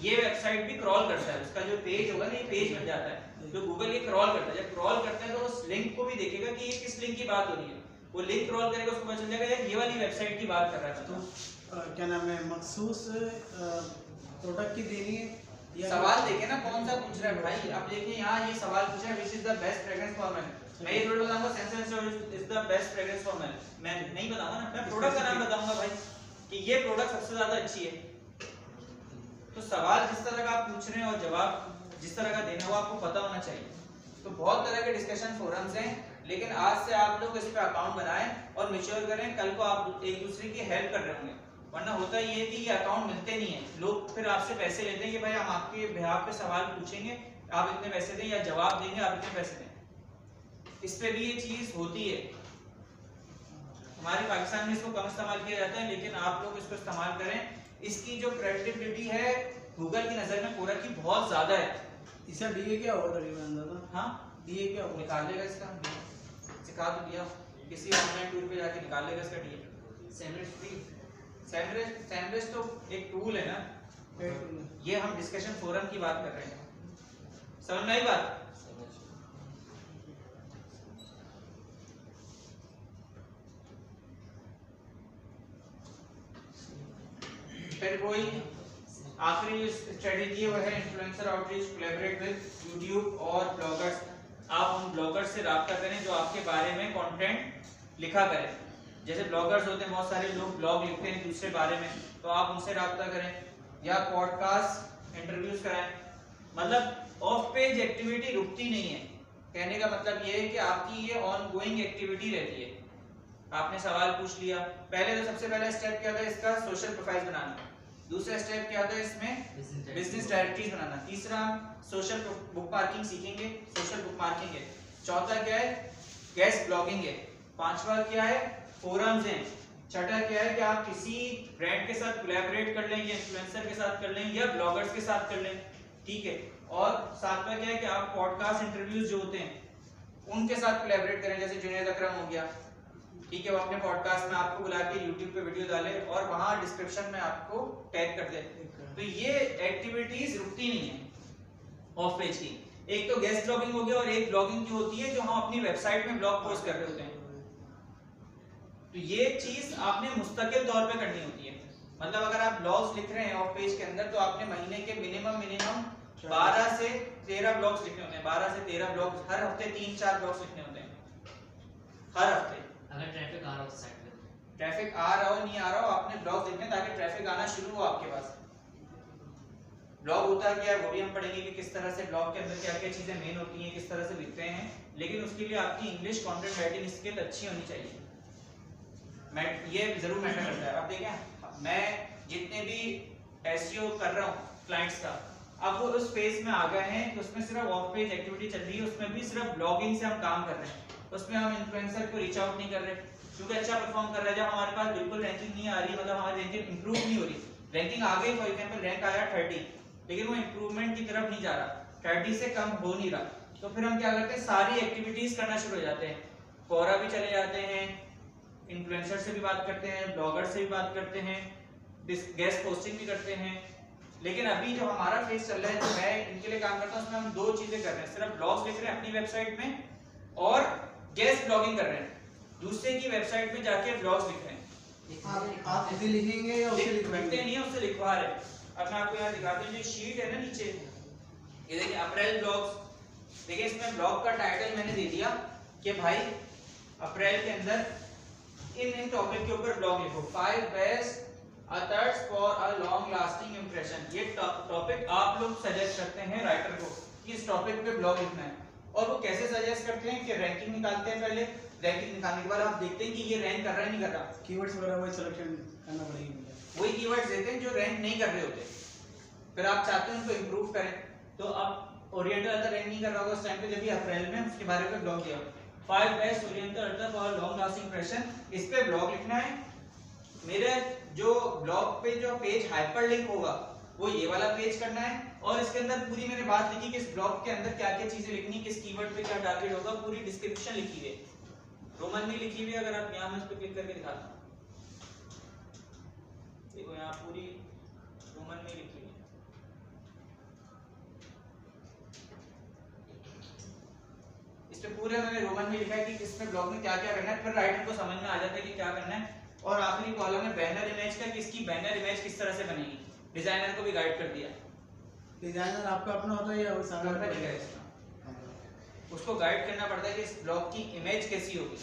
ये वेबसाइट भी क्रॉल करता है, उसका जो पेज होगा ना ये पेज बन जाता है, तो गूगल ये क्रॉल करता है। जब क्रॉल करता है तो उस लिंक को भी देखेगा कि ये किस लिंक की बात हो रही है, वो लिंक क्रॉल करेगा, उसको पता चल जाएगा ये वाली वेबसाइट की बात कर रहा है। तो क्या नाम है, मखसूस प्रोडक्ट की देनी है या सवाल देखे ना कौन सा पूछ रहा है भाई। अब देखिए यहाँ ये सवाल पूछा है which is the best fragrance for main, मैं ये थोड़ी बताऊंगा sense and story is the best fragrance for main, मैं नहीं बताऊंगा ना, मैं प्रोडक्ट का नाम बताऊंगा भाई कि कि ये प्रोडक्ट सबसे ज्यादा अच्छी है। तो सवाल जिस तरह का आप पूछ रहे हैं और जवाब जिस तरह का देना है वो आपको पता होना चाहिए। तो बहुत तरह के डिस्कशन फोरम्स हैं, लेकिन आज से आप लोग इस पे अकाउंट बनाएं और मैच्योर करें। कल को आप एक दूसरे की हेल्प कर रहे होंगे, वरना होता ये है कि ये अकाउंट मिलते नहीं है, लोग फिर आपसे पैसे लेते हैं कि भाई हम आपके बिहाफ पे सवाल पूछेंगे, आप इतने पैसे दें, या जवाब देंगे आप इतने पैसे दें। इस पे भी ये चीज होती है। हमारे पाकिस्तान में इसको कम इस्तेमाल किया जाता है, लेकिन आप लोग इसको इस्तेमाल करें। इसकी जो क्रेडिबिलिटी है गूगल की नजर में पूरा की बहुत ज्यादा है। इसका डीए क्या होगा तकरीबन अंदाजा? हाँ, डीए क्या होगा? निकाल लेगा इसका, सिखा तो दिया, किसी ऑनलाइन टूल पे जाके निकाल लेगा इसका डीए। सैमरेज तो एक टूल है ना, ये हम डिस्कशन फोरम की बात कर रहे हैं। समझ में आई बात? फिर कोई आखिरी स्ट्रेटेजी वो है influencer outreach, collaborate with YouTube और ब्लॉगर्स। आप उन ब्लॉगर्स से राब्ता करें जो आपके बारे में कंटेंट लिखा करें। जैसे ब्लॉगर्स होते हैं, बहुत सारे लोग ब्लॉग लिखते हैं दूसरे बारे में, तो आप उनसे राब्ता करें या पॉडकास्ट इंटरव्यूज कराएं। मतलब ऑफ पेज एक्टिविटी रुकती नहीं है। कहने का मतलब ये है कि आपकी ये ऑनगोइंग एक्टिविटी रहती है। आपने सवाल पूछ लिया, पहले तो सबसे पहला स्टेप क्या था इसका, सोशल प्रोफाइल बनाना। दूसरा स्टेप क्या था इसमें, बिजनेस डायरेक्टरीज बनाना। तीसरा हम सोशल बुकमार्किंग सीखेंगे, सोशल बुकमार्किंग है। चौथा क्या है, गेस्ट ब्लॉगिंग है। पांचवा क्या है, फोरम्स हैं। छठा क्या है कि आप किसी ब्रांड के साथ कोलैबोरेट कर लें, या इन्फ्लुएंसर के साथ कर लें, या ब्लॉगर्स के साथ कर लें, ठीक है। और सातवां क्या है कि आप पॉडकास्ट इंटरव्यूज जो होते हैं उनके साथ कोलैबोरेट करें। जैसे जुनैद अकरम हो गया, ठीक है, वो अपने पॉडकास्ट में आपको बुला के YouTube पे वीडियो डाले और वहां डिस्क्रिप्शन में आपको टैग कर दे। तो ये एक्टिविटीज रुकती नहीं है ऑफ पेज की। एक तो गेस्ट ब्लॉगिंग हो गया, और एक ब्लॉगिंग जो होती है जो हम अपनी वेबसाइट में ब्लॉग पोस्ट कर रहे होते हैं। तो ये चीज आपने मुस्तकिल तौर पे करनी होती है। मतलब अगर आप ब्लॉग्स लिख रहे हैं ऑफ पेज के अंदर, तो आपने महीने के मिनिमम 12 से 13 ब्लॉग्स लिखने होते हैं। 12 से 13 ब्लॉग्स, हर हफ्ते 3-4 ब्लॉग्स लिखने होते हैं हर हफ्ते। अगर ट्रैफिक आ रहा हो साइट पे, ट्रैफिक आ रहा हो नहीं आ रहा हो, आपने ब्लॉग लिखने ताकि ट्रैफिक आना शुरू हो आपके पास। ब्लॉग होता क्या है वो भी हम पढ़ेंगे कि किस तरह से ब्लॉग के अंदर क्या क्या चीजें मेन होती हैं, किस तरह से लिखते हैं। लेकिन उसके लिए आपकी इंग्लिश कंटेंट राइटिंग स्किल अच्छी होनी चाहिए, ये जरूर मैटर करता है। अब देखें, मैं जितने भी एसईओ कर रहा हूँ क्लाइंट्स का, अब वो उस फेज में आ गए हैं कि उसमें सिर्फ ऑफ पेज एक्टिविटी चल रही है, उसमें भी सिर्फ ब्लॉगिंग से हम काम कर रहे हैं। उसमें हम इन्फ्लुएंसर को रीच आउट नहीं कर रहे क्योंकि अच्छा परफॉर्म कर रहा है। जब हमारे पास बिल्कुल रैंकिंग नहीं आ रही, मतलब हमारी रैंकिंग इंप्रूव नहीं हो रही, रैंकिंग आ गई, फॉर एग्जांपल रैंक आया 30, लेकिन वो इंप्रूवमेंट की तरफ नहीं जा रहा, 30 से कम हो नहीं रहा, तो फिर हम क्या करते हैं, सारी एक्टिविटीज करना शुरू हो जाते हैं। कोरा भी चले जाते हैं, इन्फ्लुएंसर से भी बात करते हैं, ब्लॉगर से भी बात करते हैं, गेस्ट पोस्टिंग भी करते हैं। लेकिन अभी जो हमारा फेज चल रहा है, जो मैं इनके लिए काम करता हूँ, उसमें हम 2 चीजें कर रहे हैं। सिर्फ ब्लॉग्स लिख रहे हैं अपनी वेबसाइट में, और गेस्ट ब्लॉगिंग कर रहे हैं, दूसरे की वेबसाइट में जाके ब्लॉग्स लिख रहे हैं। आप खुद ही लिखेंगे या उससे लिखते लिखवाएंगे? नहीं है, उससे लिखवा रहे हैं। अब मैं आपको यहाँ दिखाता हूँ, जो शीट है ना नीचे, ये देखिए अप्रैल ब्लॉग्स। देखिए इसमें ब्लॉग का टाइटल मैंने दे दिया कि भाई अप्रैल के अंदर इन टॉपिक के ऊपर ब्लॉग लिखो। 5 best others for a long lasting impression. ये टॉपिक आप लोग सजेस्ट करते हैं राइटर को कि इस टॉपिक पे ब्लॉग लिखना है। और वो कैसे सजेस्ट करते हैं कि रैंकिंग निकालते हैं पहले, रैंकिंग निकालने के बाद आप देखते हैं कि ये रैंक कर रहा है नहीं कर रहा, कीवर्ड्स वगैरह वही सिलेक्शन करना पड़ेगी मुझे। वही कीवर्ड्स देते हैं जो रैंक नहीं कर रहे होते, फिर आप चाहते हैं उनको इंप्रूव करें। तो अब ओरिएंटल अल्टर रैंक नहीं कर रहा होगा उस टाइम पे, जब भी अप्रैल में उसके बारे में ब्लॉग दिया 5 best oriental alter for long lasting impression, इस पे ब्लॉग लिखना है। मेरे जो ब्लॉग पे जो पेज हाइपरलिंक होगा वो ये वाला पेज करना है, और इसके अंदर पूरी मैंने बात लिखी कि इस ब्लॉग के अंदर क्या क्या चीजें लिखनी, किस कीवर्ड पे क्या टारगेट होगा, पूरी डिस्क्रिप्शन लिखी हुई है, रोमन में लिखी हुई है। अगर आप यहाँ में इस पे क्लिक करके दिखाता हूँ, देखो यहाँ पूरी रोमन में लिखी हुई है। इस पे पूरे मैंने रोमन में लिखा है कि इसमें ब्लॉग में क्या क्या करना है, फिर राइटर को समझ में आ जाता है कि क्या करना है। और आखिरी कॉलम है बैनर इमेज का, कि इसकी बैनर इमेज किस तरह से बनेगी, डिजाइनर को भी गाइड कर दिया। डिजाइनर आपका अपना होता है या वो सारा कंपनी का है इसका, उसको गाइड करना पड़ता है कि इस ब्लॉग की इमेज कैसी होगी।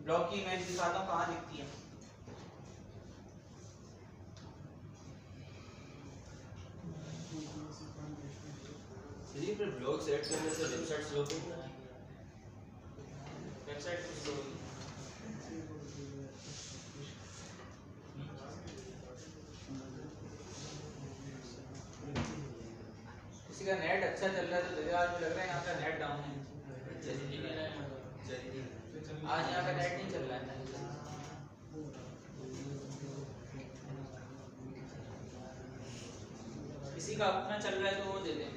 ब्लॉग की इमेज दिखाता हूँ कहाँ दिखती है। दीदी फिर ब्लॉग सेलेक्ट करने से वेबसाइट स्लो तो वेबसाइट स्लो किसी का नेट अच्छा चल रहा है तो देखा आज लग रहा है यहाँ का नेट डाउन है आज यहाँ का नेट नहीं चल रहा है किसी का अपना चल रहा है तो वो दे दें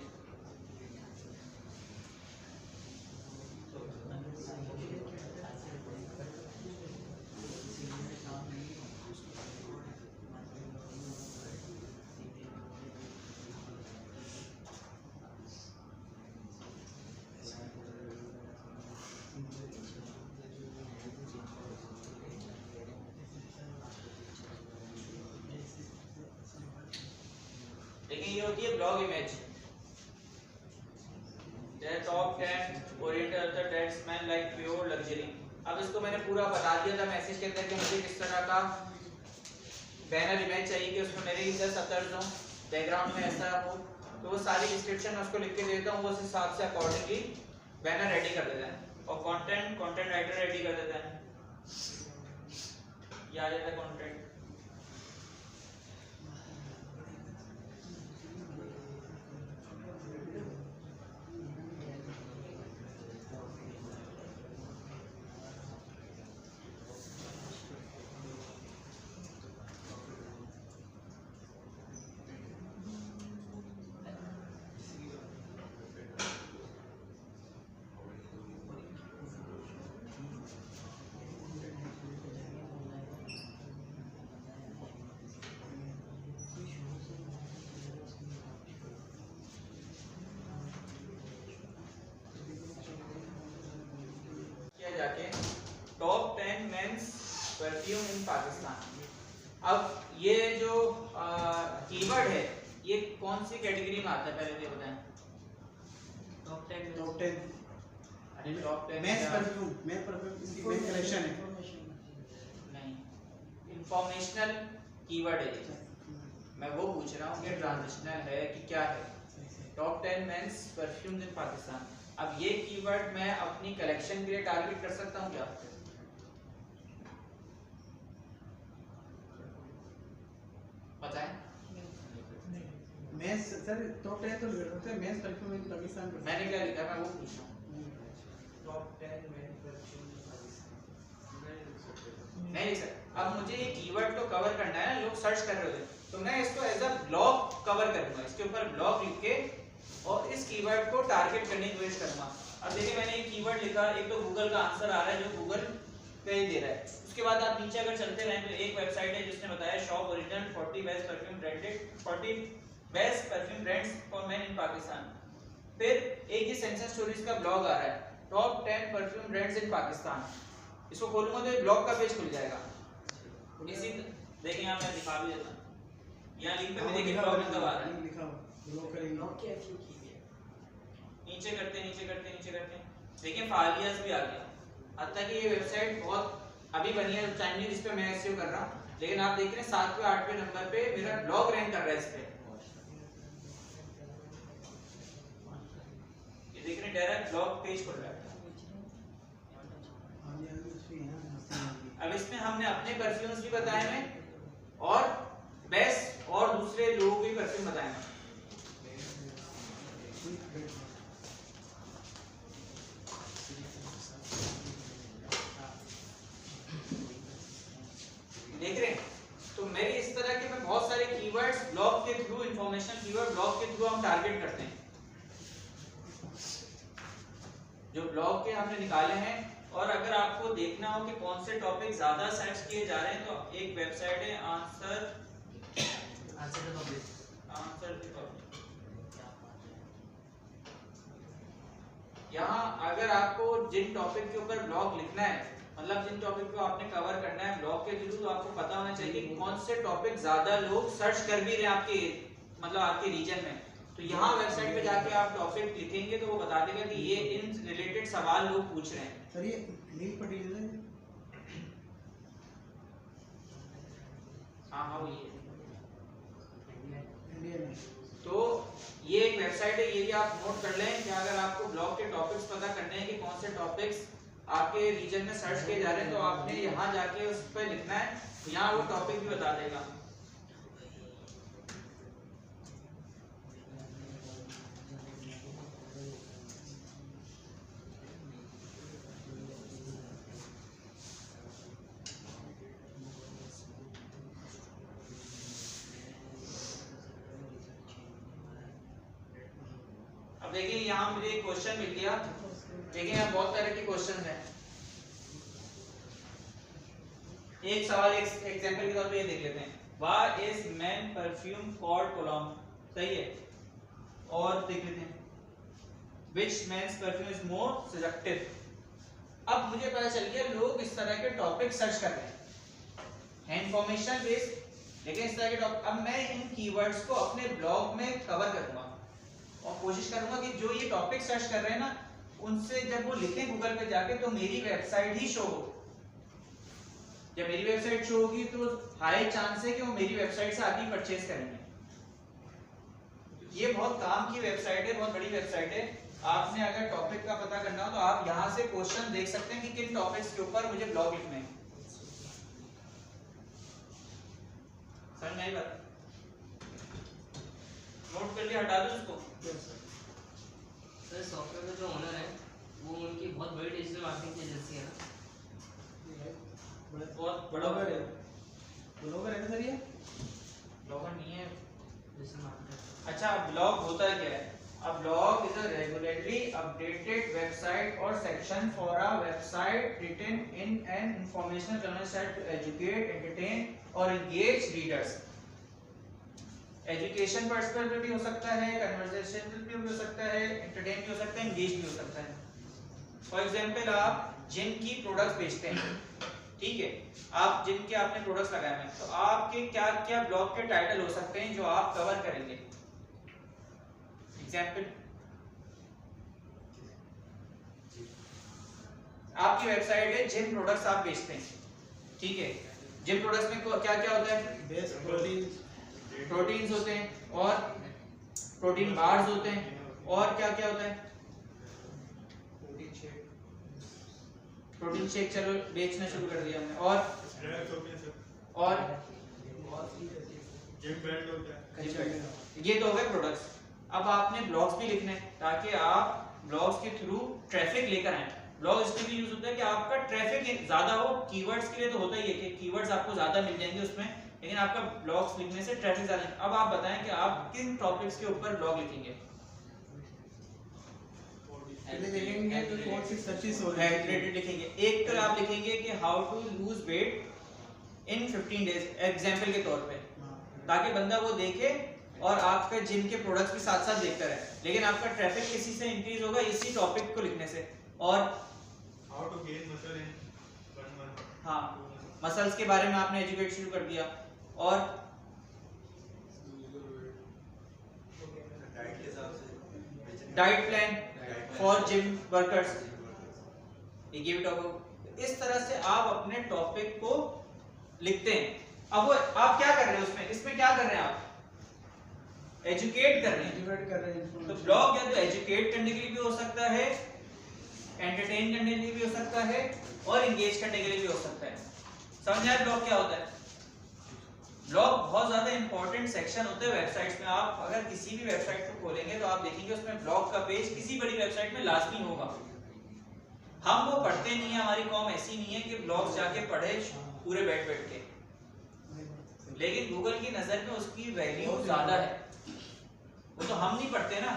लेकिन ये होती है ब्लॉग इमेज टॉप 10 ओरिएंटल दैट्समैन लाइक प्योर लग्जरी। अब इसको मैंने पूरा बता दिया था मैसेज के अंदर कि मुझे किस तरह का बैनर इमेज चाहिए कि उसमें मेरे इधर सतर्स हो बैकग्राउंड में ऐसा हो तो वो सारी डिस्क्रिप्शन मैं उसको लिख के देता हूँ वो उस हिसाब से अकॉर्डिंगली बैनर रेडी कर देता है और कंटेंट राइटर रेडी कर देता है ये आ जाता है कंटेंट। जाके टॉप 10 मेंस परफ्यूम इन पाकिस्तान। अब ये जो कीवर्ड है ये कौन सी कैटेगरी में आता है पहले ये बताएं। टॉप 10 टॉप 10 अरे टॉप 10 मेंस परफ्यूम इसकी मेन कलेक्शन है नहीं इंफॉर्मेशनल कीवर्ड है ये। मैं वो पूछ रहा हूँ कि ट्रांजिशनल है कि क्या है। टॉप 10 मेंस परफ्यूम्स इन पाकिस्तान। अब ये कीवर्ड मैं अपनी कलेक्शन के लिए टारगेट कर सकता हूँ क्या? बताएं। मेंस सर टॉप 10 तो होते हैं मेंस परफ्यूम इन पाकिस्तान। मैंने क्या लिखा है मैं वो पूछ रहा हूँ। टॉप 10 मेंस परफ्यूम इन पाकिस्तान नहीं लिख सकता। अब मुझे ये कीवर्ड तो कवर करना है, लोग सर्च कर रहे होते तो मैं इसको एज अ ब्लॉग कवर करूंगा, इसके ऊपर ब्लॉग लिख के और इस कीवर्ड को टारगेट करने की कोशिश करूंगा। अब देखिए मैंने ये कीवर्ड लिखा, एक तो गूगल का आंसर आ रहा है जो गूगल पे ही दे रहा है। उसके बाद आप नीचे अगर चलते रहें तो एक वेबसाइट है जिसने बताया shop original 40 best perfume branded 40 best perfume brands for men in Pakistan. फिर एक ही सेंसस स्टोरीज का ब्लॉग आ रहा है top 10 perfume brands in Pakistan. इसको खोलूंगा तो ये ब्लॉग का पेज खुल जाएगा। इसी देखिए यहां मैं दिखा भी देता हूं, यहां लिंक पे भी देखिए ब्लॉग में दबा रहा है, लिखा हुआ ब्लॉग करेंगे नीचे करते देखिए फालियास भी आ गया। हालांकि कि ये वेबसाइट बहुत अभी बनी है, टाइम नहीं जिस पे मैं एसईओ कर रहा हूं, लेकिन आप देख रहे हैं 7वें 8वें नंबर पे मेरा ब्लॉग रैंक कर रहा है इस पे। ये देख रहे हैं डायरेक्ट ब्लॉग पेज खुल रहा है। अब इसमें हमने अपने परफ्यूम्स भी बताए हैं और बेस्ट और दूसरे लोगों के परफ्यूम बताए हैं। देख रहे हैं तो मेरे इस तरह के मैं बहुत सारे कीवर्ड्स ब्लॉग के थ्रू, इंफॉर्मेशन कीवर्ड ब्लॉग के थ्रू हम टारगेट करते हैं जो ब्लॉग के हमने निकाले हैं। और अगर आपको देखना हो कि कौन से टॉपिक ज्यादा सर्च किए जा रहे हैं तो एक वेबसाइट है आंसर द पब्लिक। यहाँ अगर आपको जिन टॉपिक के ऊपर ब्लॉग लिखना है, मतलब जिन टॉपिक को आपने कवर करना है ब्लॉग के थ्रू, तो आपको पता होना चाहिए कि कौन से टॉपिक ज्यादा लोग सर्च कर भी रहे हैं आपके मतलब आपके रीजन में। तो यहाँ वेबसाइट पे जाके आप टॉपिक लिखेंगे तो वो बता देगा कि ये इन रिलेटेड सवाल लोग पूछ रहे हैं। सर ये लिंक पर दीजिए ना। हाँ वो ये इंडिया में तो ये एक वेबसाइट है, ये भी आप नोट कर लें कि अगर आपको ब्लॉग के टॉपिक्स पता करने हैं कि कौन से टॉपिक्स आपके रीजन में सर्च किए जा रहे हैं, तो आपने यहाँ जाके उस पर लिखना है, तो यहाँ वो टॉपिक भी बता देगा। अब देखिए यहाँ मुझे एक क्वेश्चन मिल गया। देखिए यहाँ बहुत तरह के क्वेश्चन हैं। एक सवाल एक एग्जांपल के तौर पे ये देख लेते हैं, why is men perfume called cologne, सही है। और देख लेते हैं, which men's perfume is more seductive. अब मुझे पता चल गया लोग इस तरह के टॉपिक सर्च कर रहे हैं, इंफॉर्मेशन बेस्ड। लेकिन इस तरह के टॉपिक, अब मैं इन कीवर्ड्स को अपने ब्लॉग में कवर करूंगा और कोशिश करूंगा कि जो ये टॉपिक सर्च कर रहे हैं ना, उनसे जब वो लिखें गूगल पे जाके तो मेरी वेबसाइट ही शो हो। जब मेरी वेबसाइट शो होगी तो हाई चांस है कि वो मेरी वेबसाइट से आके परचेज करेंगे। ये बहुत काम की वेबसाइट है, बहुत बड़ी वेबसाइट है। आपने अगर टॉपिक का पता करना हो तो आप यहाँ से क्वेश्चन देख सकते हैं कि किन टॉपिक्स के ऊपर मुझे ब्लॉग लिखने हैं। सर नहीं बात नोट कर लिया, हटा दो उसको। सर सॉफ्टवेयर का जो ओनर है वो उनकी बहुत बड़ी डिजिटल मार्केटिंग एजेंसी है ना, बहुत बड़ा ब्लॉगर है, ब्लॉगर है ना सर ये? ब्लॉगर नहीं है। Digital marketing. अच्छा, ब्लॉग होता क्या है? A blog is a regularly updated website or section for a website written in an informational journal site to educate, entertain or engage readers. Education perspective भी हो सकता है, कन्वर्सेशनल भी हो सकता है, एंटरटेन भी हो सकता है, एंगेज भी हो सकता है। फॉर एग्जांपल आप जिम की प्रोडक्ट्स बेचते हैं, ठीक है, आप जिम के आपने प्रोडक्ट्स लगाए हैं, तो आपके क्या क्या ब्लॉग के टाइटल हो सकते हैं जो आप कवर करेंगे। एग्जांपल, आपकी वेबसाइट है, जिम प्रोडक्ट्स आप बेचते हैं, ठीक है, जिम प्रोडक्ट्स में क्या क्या होता है? बेस्ट प्रोटीन्स होते हैं और प्रोटीन बार्स होते हैं, और क्या क्या होता है? प्रोटीन शेक चलो बेचना शुरू कर दिया हमने, और जिम बैंड होता है। ये तो हो गए प्रोडक्ट्स। अब आपने ब्लॉग्स भी लिखने हैं ताकि आप ब्लॉग्स के थ्रू ट्रैफिक लेकर आए। ब्लॉग इसलिए भी यूज होता है कि आपका ट्रैफिक ज्यादा हो। कीवर्ड्स के लिए तो होता ही है कि कीवर्ड्स आपको ज्यादा मिल जाएंगे उसमें, लेकिन आपका ब्लॉग्स लिखने से ट्रैफिक ज्यादा। अब आप बताएं कि आप किन टॉपिक्स के ऊपर ब्लॉग लिखेंगे। देखेंगे तो कौन सी सर्चेस हो रही है, रिलेटेड लिखेंगे। एक तो आप लिखेंगे कि how to lose weight in 15 days, example के तौर पे, ताकि बंदा वो देखे और आपका जिम के प्रोडक्ट्स भी साथ साथ देखता रहे। लेकिन आपका ट्रैफिक किसी से इंक्रीज होगा इसी टॉपिक को लिखने से। और how to gain muscle in 1 month. हाँ, मसल्स के बारे में आपने एजुकेट शुरू कर दिया। और डाइट के हिसाब से diet plan for gym workers, ये भी टॉपिक। इस तरह से आप अपने टॉपिक को लिखते हैं। अब वो आप क्या कर रहे हैं उसमें, इसमें क्या कर रहे हैं आप? एजुकेट कर रहे हैं। एजुकेट कर रहे हैं। तो ब्लॉग या तो एजुकेट करने के लिए भी हो सकता है, एंटरटेन करने के लिए भी हो सकता है, और एंगेज करने के लिए भी हो सकता है। समझ आया ब्लॉग क्या होता है? ब्लॉग बहुत ज्यादा इंपॉर्टेंट सेक्शन होते हैं वेबसाइट्स में। आप अगर किसी भी वेबसाइट को खोलेंगे तो आप देखेंगे उसमें ब्लॉग का पेज किसी बड़ी वेबसाइट में लाजमी होगा। हम वो पढ़ते नहीं है, हमारी कॉम ऐसी नहीं है कि ब्लॉग्स जाके पढ़े पूरे बैठ बैठ के, लेकिन गूगल की नजर में उसकी वैल्यू ज्यादा है। वो तो हम नहीं पढ़ते ना,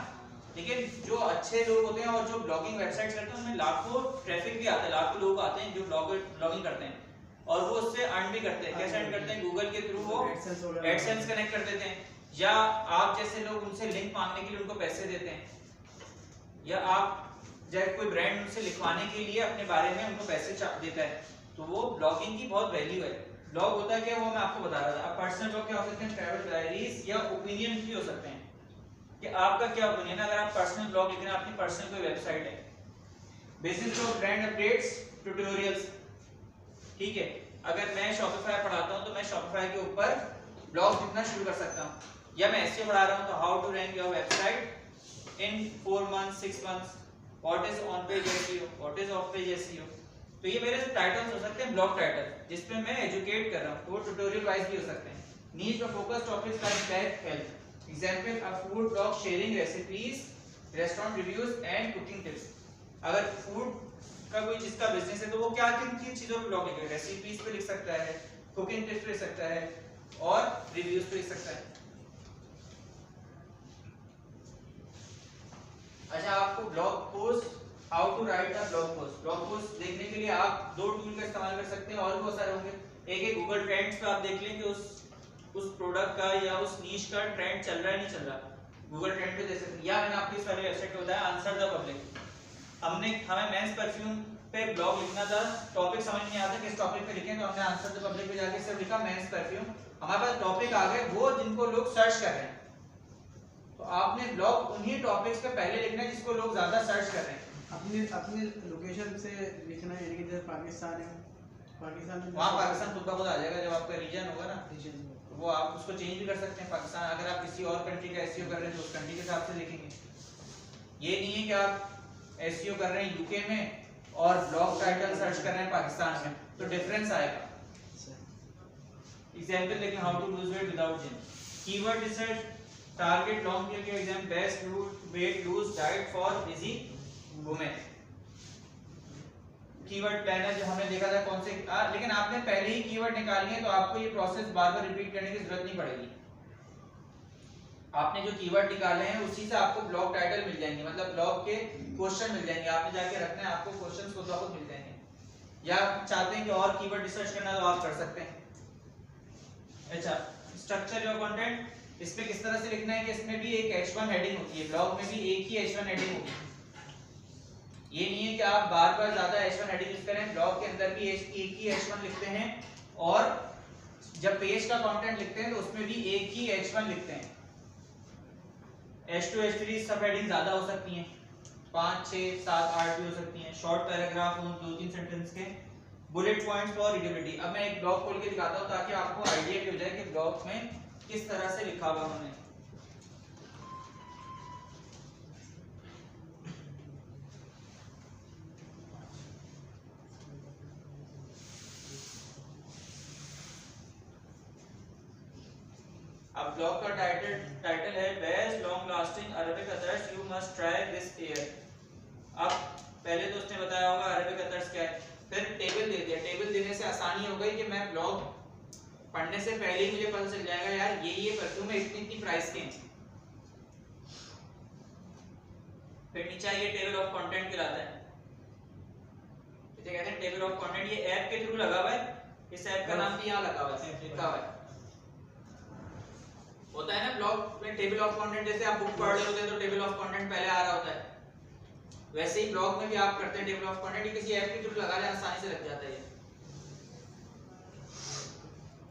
लेकिन जो अच्छे लोग होते हैं और जो ब्लॉगिंग वेबसाइट्स करते हैं उनमें लाखों ट्रैफिक भी आता है, लाखों लोग आते हैं जो ब्लॉगिंग करते हैं, और वो उससे अर्न भी करते हैं। कैसे अर्न करते हैं? गूगल के थ्रू वो एडसेंस कनेक्ट कर देते हैं, या आप जैसे लोग उनसे लिंक मांगने के लिए उनको पैसे देते हैं, या आप जब कोई ब्रांड उनसे लिखवाने के लिए अपने बारे में उनको पैसे देता है, तो वो ब्लॉगिंग की बहुत वैल्यू है। ब्लॉग होता है क्या, वो मैं आपको बता रहा था। अब पर्सनल ब्लॉग क्या हो सकते हैं? ट्रैवल डायरीज या ओपिनियन भी हो सकते हैं कि आपका क्या ओपिनियन है। अगर आप पर्सनल ब्लॉग लिख रहे हैं, अपनी पर्सनल कोई वेबसाइट है, basis of brand updates, tutorials, ठीक है। अगर मैं शॉपिफाई पढ़ाता हूं तो मैं शॉपिफाई के ऊपर ब्लॉग लिखना शुरू कर सकता हूं। या मैं एसईओ पढ़ा रहा हूं तो how to rank your website in 4 months 6 months, what is on page SEO, what is off page SEO. तो ये मेरे टाइटल्स हो सकते हैं ब्लॉग टाइटल जिसपे मैं एजुकेट कर रहा हूं, तो वो ट्यूटोरियल वाइज भी हो सकते हैं। नीश और focus topics like back health, example a food blog sharing recipes, restaurant reviews and cooking tips. अगर फूड का कोई जिसका बिजनेस है तो वो क्या किन किन चीजों पे ब्लॉग लिखेगा, रेसिपीज पे लिख सकता है, कुकिंग टिप्स पे लिख सकता है और रिव्यूज पे लिख सकता है। अच्छा, आपको blog post, how to write a blog post. Blog post देखने के लिए आप दो टूल का इस्तेमाल कर सकते हैं और भी बहुत सारे होंगे। एक है गूगल ट्रेंड्स पे आप देख लें कि उस प्रोडक्ट का या उस नीश का ट्रेंड चल रहा है नहीं चल रहा, गूगल ट्रेंड पे देख सकते हैं। या मैंने आपको इस वाले वेबसाइट पे बताया आंसर द पब्लिक, हमें मेंस परफ्यूम पे ब्लॉग लिखना था, टॉपिक समझ नहीं आता किस टॉपिक पे लिखें, तो हमने आंसर द पब्लिक पे जाके सिर्फ लिखा मेंस परफ्यूम, हमारे पास टॉपिक आ गए वो जिनको लोग सर्च कर रहे हैं। तो आपने ब्लॉग उन्हीं टॉपिक्स पे पहले लिखना है जिसको लोग ज्यादा सर्च कर रहे हैं। अपनी लोकेशन से लिखना है, यानी कि जैसे पाकिस्तान है, पाकिस्तान में वहाँ पाकिस्तान खुद ब खुद आ जाएगा जब आपका रीजन होगा ना, रीजन तो वो आप उसको चेंज भी कर सकते हैं पाकिस्तान। अगर आप किसी और कंट्री का एसईओ कर रहे हैं तो उस कंट्री के हिसाब से लिखेंगे। ये नहीं है कि आप एसईओ कर रहे हैं यूके में और ब्लॉग टाइटल सर्च कर रहे हैं पाकिस्तान में, तो डिफरेंस आएगा। एग्जांपल देखें, how to lose weight without gym, keyword research, target long period के exam, best weight lose diet for busy women. Keyword planner जो हमने देखा था कौन से लेकिन आपने पहले ही कीवर्ड निकाली है तो आपको ये प्रोसेस बार-बार रिपीट करने की जरूरत नहीं पड़ेगी। आपने जो कीवर्ड निकाले हैं उसी से आपको ब्लॉग टाइटल मिल जाएंगे, मतलब ब्लॉग के क्वेश्चन मिल जाएंगे, आपने जाके रखना है, आपको क्वेश्चंस खुद ब खुद मिल जाएंगे। या चाहते हैं कि और कीवर्ड रिसर्च करना तो आप कर सकते हैं। अच्छा, स्ट्रक्चर योर कंटेंट, इसमें किस तरह से लिखना है कि इसमें भी एक H1 हेडिंग होती है, ब्लॉग में भी एक ही H1 हेडिंग होगी। ये नहीं है कि आप बार-बार ज्यादा H1 हेडिंग यूज करें, ब्लॉग के अंदर भी एक ही H1 लिखते हैं और जब पेज का कंटेंट लिखते हैं तो उसमें भी एक ही H1 लिखते हैं। H2 H3 सब हेडिंग ज्यादा हो सकती हैं, 5 6 7 8 भी हो सकती हैं। शॉर्ट पैराग्राफ हो 2-3 सेंटेंस के, बुलेट पॉइंट्स फॉर रीडेबिलिटी। अब मैं एक ब्लॉग खोल के दिखाता हूं ताकि आपको आईडिया भी हो जाए कि ब्लॉग में किस तरह से लिखा हुआ हमने। अब ब्लॉग का टाइटल है best long lasting Arabic others you must try this year. अब पहले तो उसने बताया होगा अरेबिक अदर्स क्या है, फिर टेबल दे दिया। टेबल देने से आसानी हो गई कि मैं ब्लॉग पढ़ने से पहले ही मुझे पता चल जाएगा यार ये परफ्यूम है, इतनी प्राइस के हैं। फिर नीचे ये टेबल ऑफ कंटेंट कहलाता है, इसे कहते हैं टेबल ऑफ कंटेंट। ये ऐप के थ्रू लगा हुआ है, इस ऐप का नाम भी यहाँ लगा हुआ है, लिखा हुआ है। होता है ना ब्लॉग में टेबल ऑफ कंटेंट, जैसे आप बुक पढ़ रहे होते हैं तो टेबल ऑफ कंटेंट पहले आ रहा होता है, वैसे ही ब्लॉग में भी आप करते हैं टेबल ऑफ कंटेंट। किसी ऐप के थ्रू लगा लें आसानी से लग जाता है।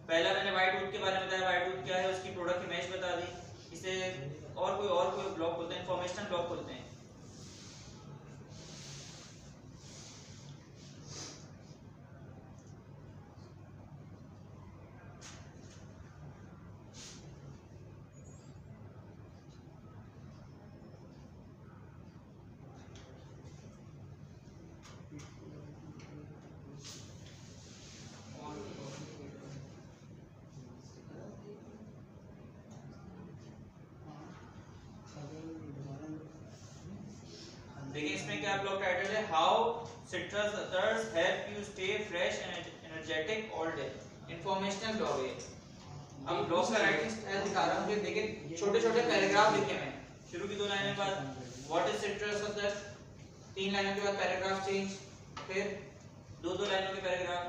पहला मैंने व्हाइट वुड के बारे में बताया, व्हाइट वुड क्या है, उसकी प्रोडक्ट इमेज बता दी। इसे और कोई ब्लॉग बोलते हैं, इंफॉर्मेशनल ब्लॉग बोलते हैं। देखिए इसमें क्या ब्लॉग टाइटल है, how citrus others help you stay fresh and energetic all day. Informational blog है। अब ब्लॉग का राइटिंग स्टाइल दिखा रहा हूं, देखिए छोटे-छोटे पैराग्राफ लिखे हैं। शुरू की 2 लाइनें बाद व्हाट इज सिट्रस अदर्स, 3 लाइनों के बाद पैराग्राफ चेंज, फिर 2-2 लाइनों के पैराग्राफ,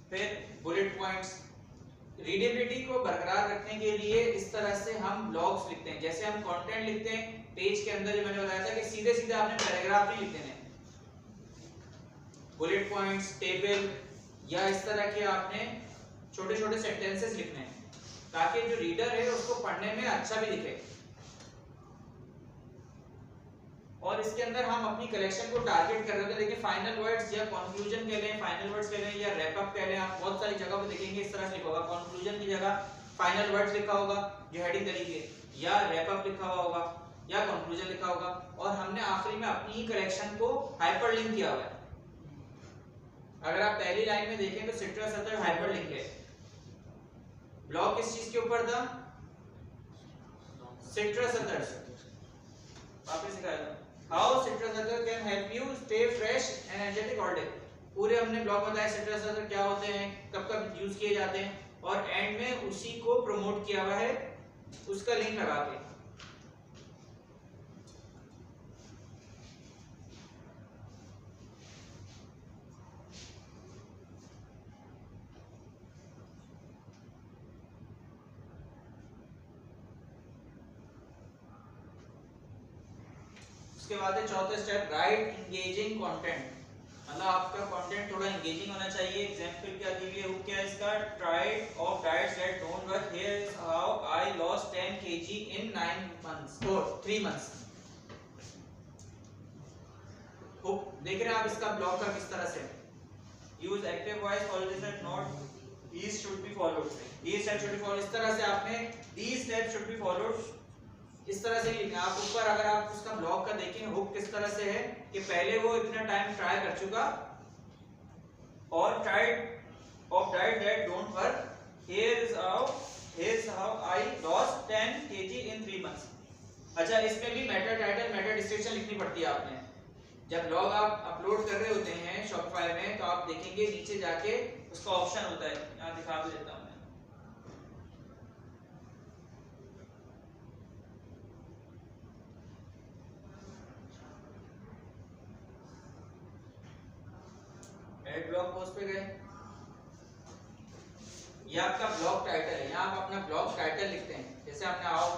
फिर बुलेट पॉइंट्स। रीडेबिलिटी को बरकरार रखने के लिए इस तरह से हम ब्लॉग्स लिखते हैं। जैसे हम कंटेंट लिखते हैं पेज के अंदर, जो मैंने बताया था कि सीधे-सीधे आपने पैराग्राफ नहीं लिखने हैं, बुलेट पॉइंट्स, टेबल या इस तरह के आपने छोटे-छोटे सेंटेंसेस लिखने हैं ताकि जो रीडर है उसको पढ़ने में अच्छा भी दिखे। और इसके अंदर हम अपनी कलेक्शन को टारगेट कर रहे हैं। देखिए फाइनल वर्ड्स या कंक्लूजन कह लें, फाइनल वर्ड्स कह लें या रैप अप कह लें, आप बहुत सारी जगह पे देखेंगे इस तरह से लिखा होगा। कंक्लूजन की जगह फाइनल वर्ड्स लिखा होगा जो हेडिंग करेंगे, या रैप अप लिखा हुआ होगा, या कंक्लूजन लिखा होगा, और हमने आखिरी में अपनी ही कलेक्शन को हाइपरलिंक किया हुआ है। अगर आप पहली लाइन में देखें तो सिट्रा सदर हाइपरलिंक है। ब्लॉग किस चीज के ऊपर था? सिट्रा सदर। वापस सिखाया हाउ सिट्रा सदर can help you stay fresh and energetic all day. पूरे हमने ब्लॉग बताया सिट्रा सदर क्या होते हैं, कब कब यूज किए जाते हैं, और एंड में उसी को प्रमोट किया हुआ है उसका लिंक लगा के। उसके बाद है चौथा स्टेप, राइट एंगेजिंग कंटेंट। मतलब आपका कंटेंट थोड़ा एंगेजिंग होना चाहिए। एग्जांपल क्या दी हुई है, वो क्या है इसका, tried of diets that don't work, here is how I lost 10 kg in 9 months और 3 months। हुक देख रहे हैं आप इसका ब्लॉग का किस तरह से, use active voice, follow this and not these should be followed, these steps should be followed। इस तरह से आपने these steps should be followed इस तरह से लिखना। आप ऊपर अगर आप उसका ब्लॉग का देखें हुक किस तरह से है कि पहले वो इतना टाइम ट्राई कर चुका, और tried of diet that don't work, here is how I lost 10 kg in 3 months। अच्छा, इसमें भी मेटा टाइटल मेटा डिस्क्रिप्शन लिखनी पड़ती है आपने। जब ब्लॉग आप अपलोड कर रहे होते हैं शॉपिफाई में, तो आप देखेंगे नीचे जाके उसका ऑप्शन होता है, यहाँ दिखा भी देता हूँ। एड ब्लॉग पोस्ट पे गए, ये आपका ब्लॉग टाइटल है। यहाँ आप अपना ब्लॉग टाइटल लिखते हैं, जैसे आपने आओ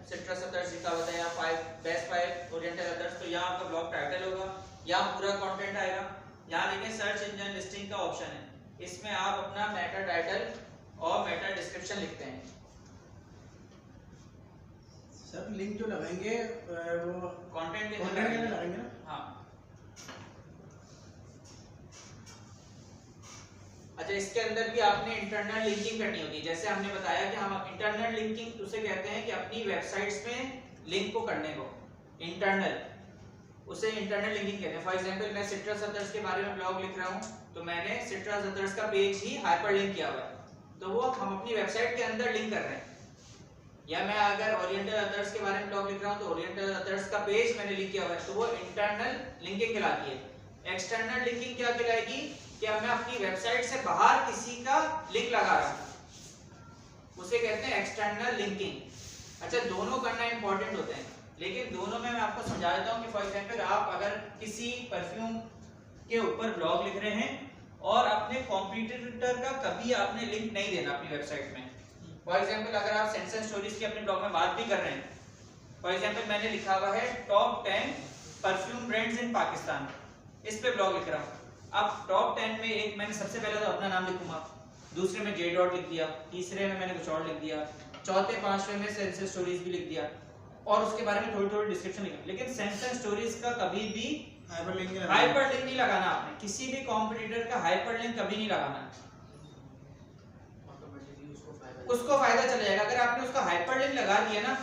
सिट्रा सदर्स लिखा होता है या 5 बेस्ट 5 ओरिएंटल अदर्स, तो यहाँ आपका ब्लॉग टाइटल होगा, यहाँ पूरा कंटेंट आएगा। यहाँ देखें सर्च इंजन लिस्टिंग का ऑप्शन है, इसमें आप अपना मेटा टाइटल और मेटा डिस्क्रिप्शन लिखते हैं। सर लिंक जो लगाएंगे वो कंटेंट के कंटेंट के लिए लगाएंगे ना? हाँ। अच्छा, इसके अंदर भी आपने इंटरनल लिंकिंग करनी होती है। जैसे हमने बताया कि हम इंटरनल लिंकिंग उसे कहते हैं कि अपनी वेबसाइट्स में लिंक को करने को इंटरनल, उसे इंटरनल लिंकिंग कहते हैं। फॉर एग्जांपल मैं सिट्रा सदर्स के बारे में ब्लॉग लिख रहा हूँ, तो मैंने सिट्रा सदर्स का पेज ही हाइपरलिंक किया हुआ है, तो वो हम अपनी वेबसाइट के अंदर लिंक कर रहे हैं। या मैं अगर ओरिएंटल अदर्स के बारे में ब्लॉग लिख रहा हूँ, तो ओरिएंटल अदर्स का पेज मैंने लिंक किया हुआ है, तो वो इंटरनल लिंकिंग कहलाती है। एक्सटर्नल लिंकिंग क्या कहलाएगी कि मैं अपनी वेबसाइट से बाहर किसी का लिंक लगा रहा हूं, उसे कहते हैं एक्सटर्नल लिंकिंग। अच्छा, दोनों करना इंपॉर्टेंट होते हैं, लेकिन दोनों में मैं आपको समझा देता हूं कि फॉर एग्जांपल आप अगर किसी परफ्यूम के ऊपर ब्लॉग लिख रहे हैं और अपने कॉम्पिटिटर का कभी आपने लिंक नहीं देना अपनी वेबसाइट में। फॉर एग्जांपल अगर आप सेंस एंड स्टोरीज की अपने ब्लॉग में बात भी कर रहे हैं, फॉर एग्जांपल मैंने लिखा हुआ है top 10 perfume brands in Pakistan, इस पे ब्लॉग लिख रहा हूं। अब टॉप 10 में एक मैंने सबसे पहले तो अपना नाम लिखूंगा, दूसरे में जे डॉट लिख दिया, तीसरे में मैंने कुछ और लिख दिया, चौथे पांचवे में सेंस एंड स्टोरीज भी लिख दिया, और उसके बारे में थोड़ी थोड़ी डिस्क्रिप्शन लिखा। लेकिन सेंस एंड स्टोरीज का कभी भी हाइपरलिंक नहीं लगाना आपने, किसी भी कॉम्पिटिटर का हाइपरलिंक कभी नहीं लगाना, उसको फायदा चला जाएगा। अगर आपने उसका हाइपरलिंक लगा दिया ना,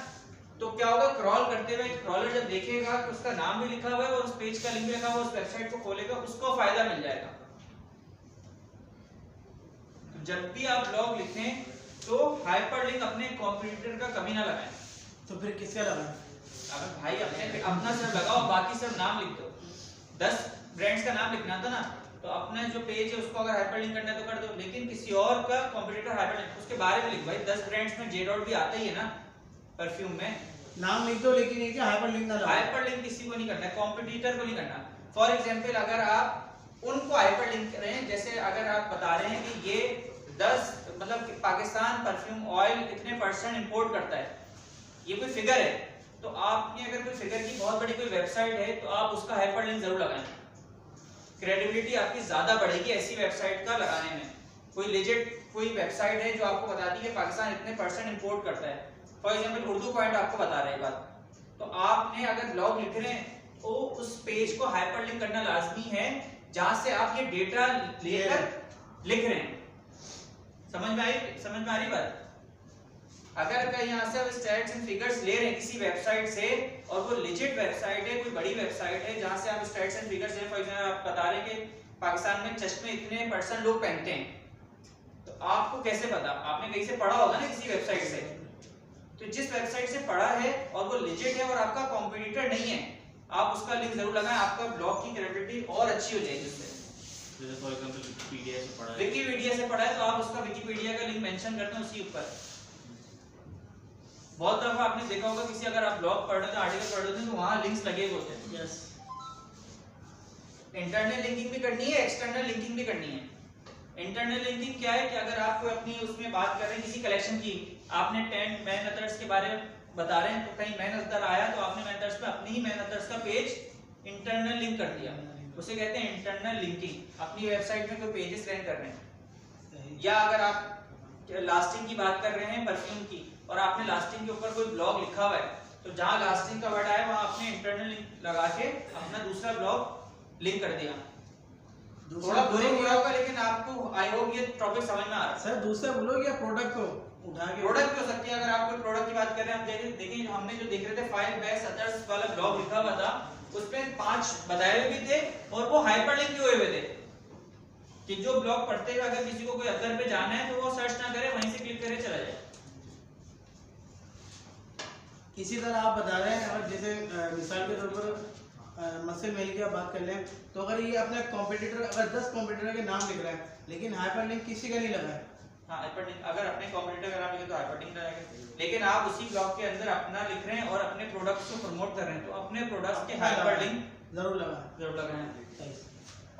तो क्या होगा, क्रॉल करते हुए क्रॉलर जब देखेगा कि उसका नाम भी लिखा हुआ है और उस पेज का लिंक भी लिखा हुआ है, उस वेबसाइट को खोलेगा, उसको फायदा मिल जाएगा। तो जब भी आप ब्लॉग लिखें तो हाइपरलिंक अपने कॉम्पिटिटर का कभी ना लगाएं। तो फिर किसका लगाएं? अगर भाई अपना सिर्फ लगाओ, बाकी सब नाम लिख दो। 10 ब्रांड्स का नाम लिखना था ना, तो अपना जो पेज है उसको अगर हाइपरलिंक करना है तो कर दो, लेकिन किसी और का कॉम्पिटिटर हाइपरलिंक उसके बारे में लिख। भाई 10 ब्रांड्स में जे डॉट भी आता ही है ना परफ्यूम में, नाम लिख दो, लेकिन ये कि हाइपरलिंक ना लगाओ। हाइपरलिंक किसी को नहीं करना है, कॉम्पिटिटर को नहीं करना। फॉर एग्जांपल अगर आप उनको हाइपरलिंक कर रहे हैं, जैसे अगर आप बता रहे हैं कि ये 10 मतलब कि पाकिस्तान परफ्यूम ऑयल इतने % इंपोर्ट करता है, ये कोई फिगर है, तो आपने अगर कोई फिगर की बहुत बड़ी कोई वेबसाइट है तो आप उसका हाइपरलिंक जरूर लगाएं। क्रेडिबिलिटी आपकी ज्यादा बढ़ेगी ऐसी वेबसाइट का लगाने में। कोई लेजिट कोई वेबसाइट है जो आपको बताती है पाकिस्तान इतने % इंपोर्ट करता है, फॉर एग्जांपल उर्दू पॉइंट आपको बता रहे हैं बात, तो आपने अगर ब्लॉग लिख रहे हैं तो उस पेज को हाइपरलिंक करना लाजमी है जहां से आप ये डेटा लेकर लिख रहे हैं। समझ में आ रही बात? अगर कहीं यहाँ से आप स्टैट्स एंड फिगर्स ले रहे हैं किसी वेबसाइट से और वो लेजिट वेबसाइट है, कोई बड़ी वेबसाइट है जहाँ से आप स्टैट्स एंड फिगर्स ले, फॉर एग्जांपल आप बता रहे हैं कि पाकिस्तान में चश्मे इतने % लोग पहनते हैं, तो आपको कैसे पता? आपने कहीं से पढ़ा होगा ना किसी वेबसाइट से। तो जिस वेबसाइट से पढ़ा है और वो लेजिट है और आपका कॉम्पिटिटर नहीं है, आप उसका लिंक जरूर लगाएं, आपका ब्लॉग की क्रेडिबिलिटी और अच्छी हो जाएगी उससे। जैसे फॉर एग्जांपल विकिपीडिया से पढ़ा है, विकिपीडिया से पढ़ा है तो आप उसका विकिपीडिया का लिंक मेंशन करते हैं उसी ऊपर। बहुत दफा आपने देखा होगा किसी अगर आप ब्लॉग पढ़ रहे थे, आर्टिकल पढ़ रहे थे, तो वहां लिंक्स लगे होते हैं। यस, इंटरनल लिंकिंग भी करनी है, एक्सटर्नल लिंकिंग भी करनी है। इंटरनल लिंकिंग क्या है कि अगर आप कोई अपनी उसमें बात कर रहे हैं किसी कलेक्शन की, आपने 10 मैन अथर्स के बारे में बता रहे हैं, तो कहीं मैन अथर आया तो आपने मैन अथर्स पे अपनी ही मैन अथर्स का पेज इंटरनल लिंक कर दिया, उसे कहते हैं इंटरनल लिंकिंग। अपनी वेबसाइट में कोई पेजेस रैंक कर रहे हैं, या अगर आप लास्टिंग की बात कर रहे हैं परफ्यूम की और आपने लास्टिंग के ऊपर कोई ब्लॉग लिखा हुआ है, तो जहां लास्टिंग का वर्ड आया वहां आपने इंटरनल लिंक लगा के अपना दूसरा ब्लॉग लिंक कर दिया। थोड़ा बोरिंग हो रहा होगा लेकिन आपको आई होप ये टॉपिक समझ में आ रहा है। सर दूसरा बोलोगे या प्रोडक्ट को उठा के? प्रोडक्ट भी हो सकती है। अगर आप कोई प्रोडक्ट की बात कर रहे हैं, आप देखिए हमने जो देख रहे थे 5 बेस्ट अदर्स वाला ब्लॉग लिखा हुआ था, उसमें 5 बताए हुए भी थे और वो हाइपरलिंक भी हुए हुए थे कि जो ब्लॉग पढ़ते हुए अगर किसी को कोई अदर पे जाना है तो वो सर्च ना करे, वहीं से क्लिक करे चला जाए। इसी तरह आप बता रहे हैं, अगर जैसे मिसाल के तौर पर मसल मेल की आप बात कर लें, तो अगर ये अपने कॉम्पिटिटर, अगर 10 कॉम्पिटिटर के नाम लिख रहा है लेकिन हाइपरलिंक किसी का नहीं लगा है, हाँ हाइपरलिंक अगर अपने कॉम्पिटिटर का नाम लिखे तो हाइपरलिंक लगाएंगे, लेकिन आप उसी ब्लॉग के अंदर अपना लिख रहे हैं और अपने प्रोडक्ट्स को प्रमोट कर रहे हैं तो अपने प्रोडक्ट्स के हाइपरलिंक जरूर लगा जरूर लगाएं। है।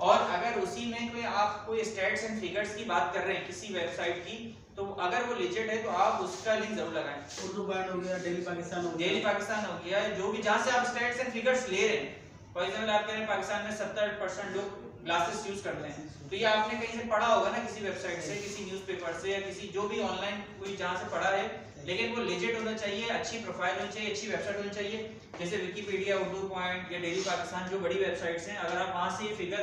और अगर उसी में कोई आप कोई स्टैट्स एंड फिगर्स की बात कर रहे हैं किसी वेबसाइट की, तो अगर वो लेजिट है तो आप उसका लिंक जरूर लगाएं। उर्दू बैंड हो गया, डेली पाकिस्तान हो गया, डेली पाकिस्तान हो गया, जो भी जहां से आप स्टैट्स एंड फिगर्स ले रहे हैं, फॉर एग्जांपल आप कह रहे हैं पाकिस्तान में 70% लोग ग्लासेस यूज करते हैं, तो ये आपने कहीं से पढ़ा होगा ना किसी वेबसाइट से, किसी न्यूज़पेपर से या किसी जो भी ऑनलाइन कोई जहां से पढ़ा है, लेकिन वो लेजिट होना चाहिए, अच्छी प्रोफाइल होनी चाहिए, अच्छी वेबसाइट होनी चाहिए, जैसे विकिपीडिया, उर्दू पॉइंट या डेली पाकिस्तान, जो बड़ी वेबसाइट्स हैं, अगर आप वहां से ये फिगर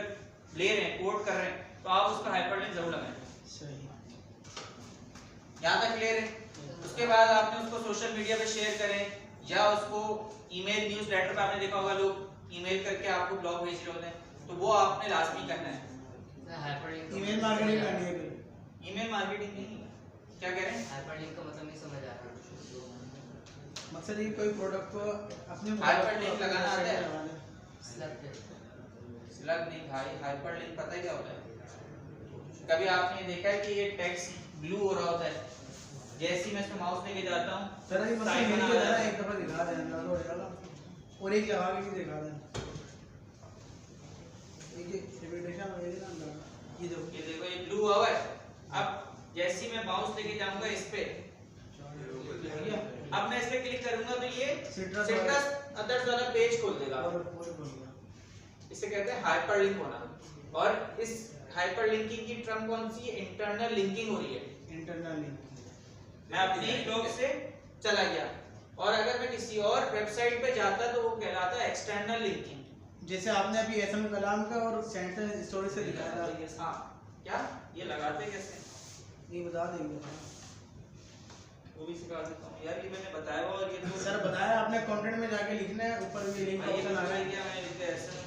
ले रहे हैं, कोट कर रहे हैं, तो आप उसका हाइपरलिंक जरूर लगाएं। सही, यहाँ तक क्लियर है? उसके बाद आपने उसको सोशल मीडिया पे शेयर करें या उसको ईमेल न्यूज़लेटर पे आपने देखा होगा लोग ईमेल करके आपको ब्लॉग भेज रहे होते हैं, तो वो आपने लाजमी करना है। ईमेल मार्केटिंग करनी है फिर। ईमेल मार्केटिंग नहीं, क्या कह रहे हैं? हाइपरलिंक का मतलब नहीं समझ आ रहा। मकसद ये कोई प्रोडक्ट को अपने हाइपरलिंक लगाना आता है? स्लग लग नहीं भाई, हाइपरलिंक पता है क्या होता है? कभी आपने देखा है कि ये टेक्स्ट ब्लू हो रहा होता है, जैसे ही मैं इसमें माउस लेके जाता हूँ सर ये साइन मसला बना ये आता है, है। एक दफा दिखा देना और एक लगा के भी दिखा देना, एक रिपीटेशन हो जाएगी ना, ये देखो ये देखो ये ब्लू हुआ है। अब जैसे ही मैं माउस लेके जाऊंगा इस पे, अब मैं इस पे क्लिक करूंगा तो ये Citrus सिट्रस अदर्स वाला पेज खोल देगा। और बोल गया। इसे कहते हैं हाइपरलिंक होना। और इस हाइपरलिंकिंग की टर्म कौन सी है? इंटरनल लिंकिंग हो रही है। इंटरनल लिंक मैं अपने ही ब्लॉग से चला गया और अगर मैं किसी और वेबसाइट पे जाता तो वो कहलाता है एक्सटर्नल लिंकिंग। जैसे आपने अभी एसएम कलाम का और सेंटर स्टोरी से दिखाया था, हाँ, क्या ये लगाते कैसे? ये बता देंगे वो भी सिखा देता हूँ यार, ये मैंने बताया हुआ और ये तो सर बताया आपने, कंटेंट में जाके लिखना है, ऊपर भी लिंक ये ऑप्शन आ बताया गया। क्या मैं लिखते ऐसे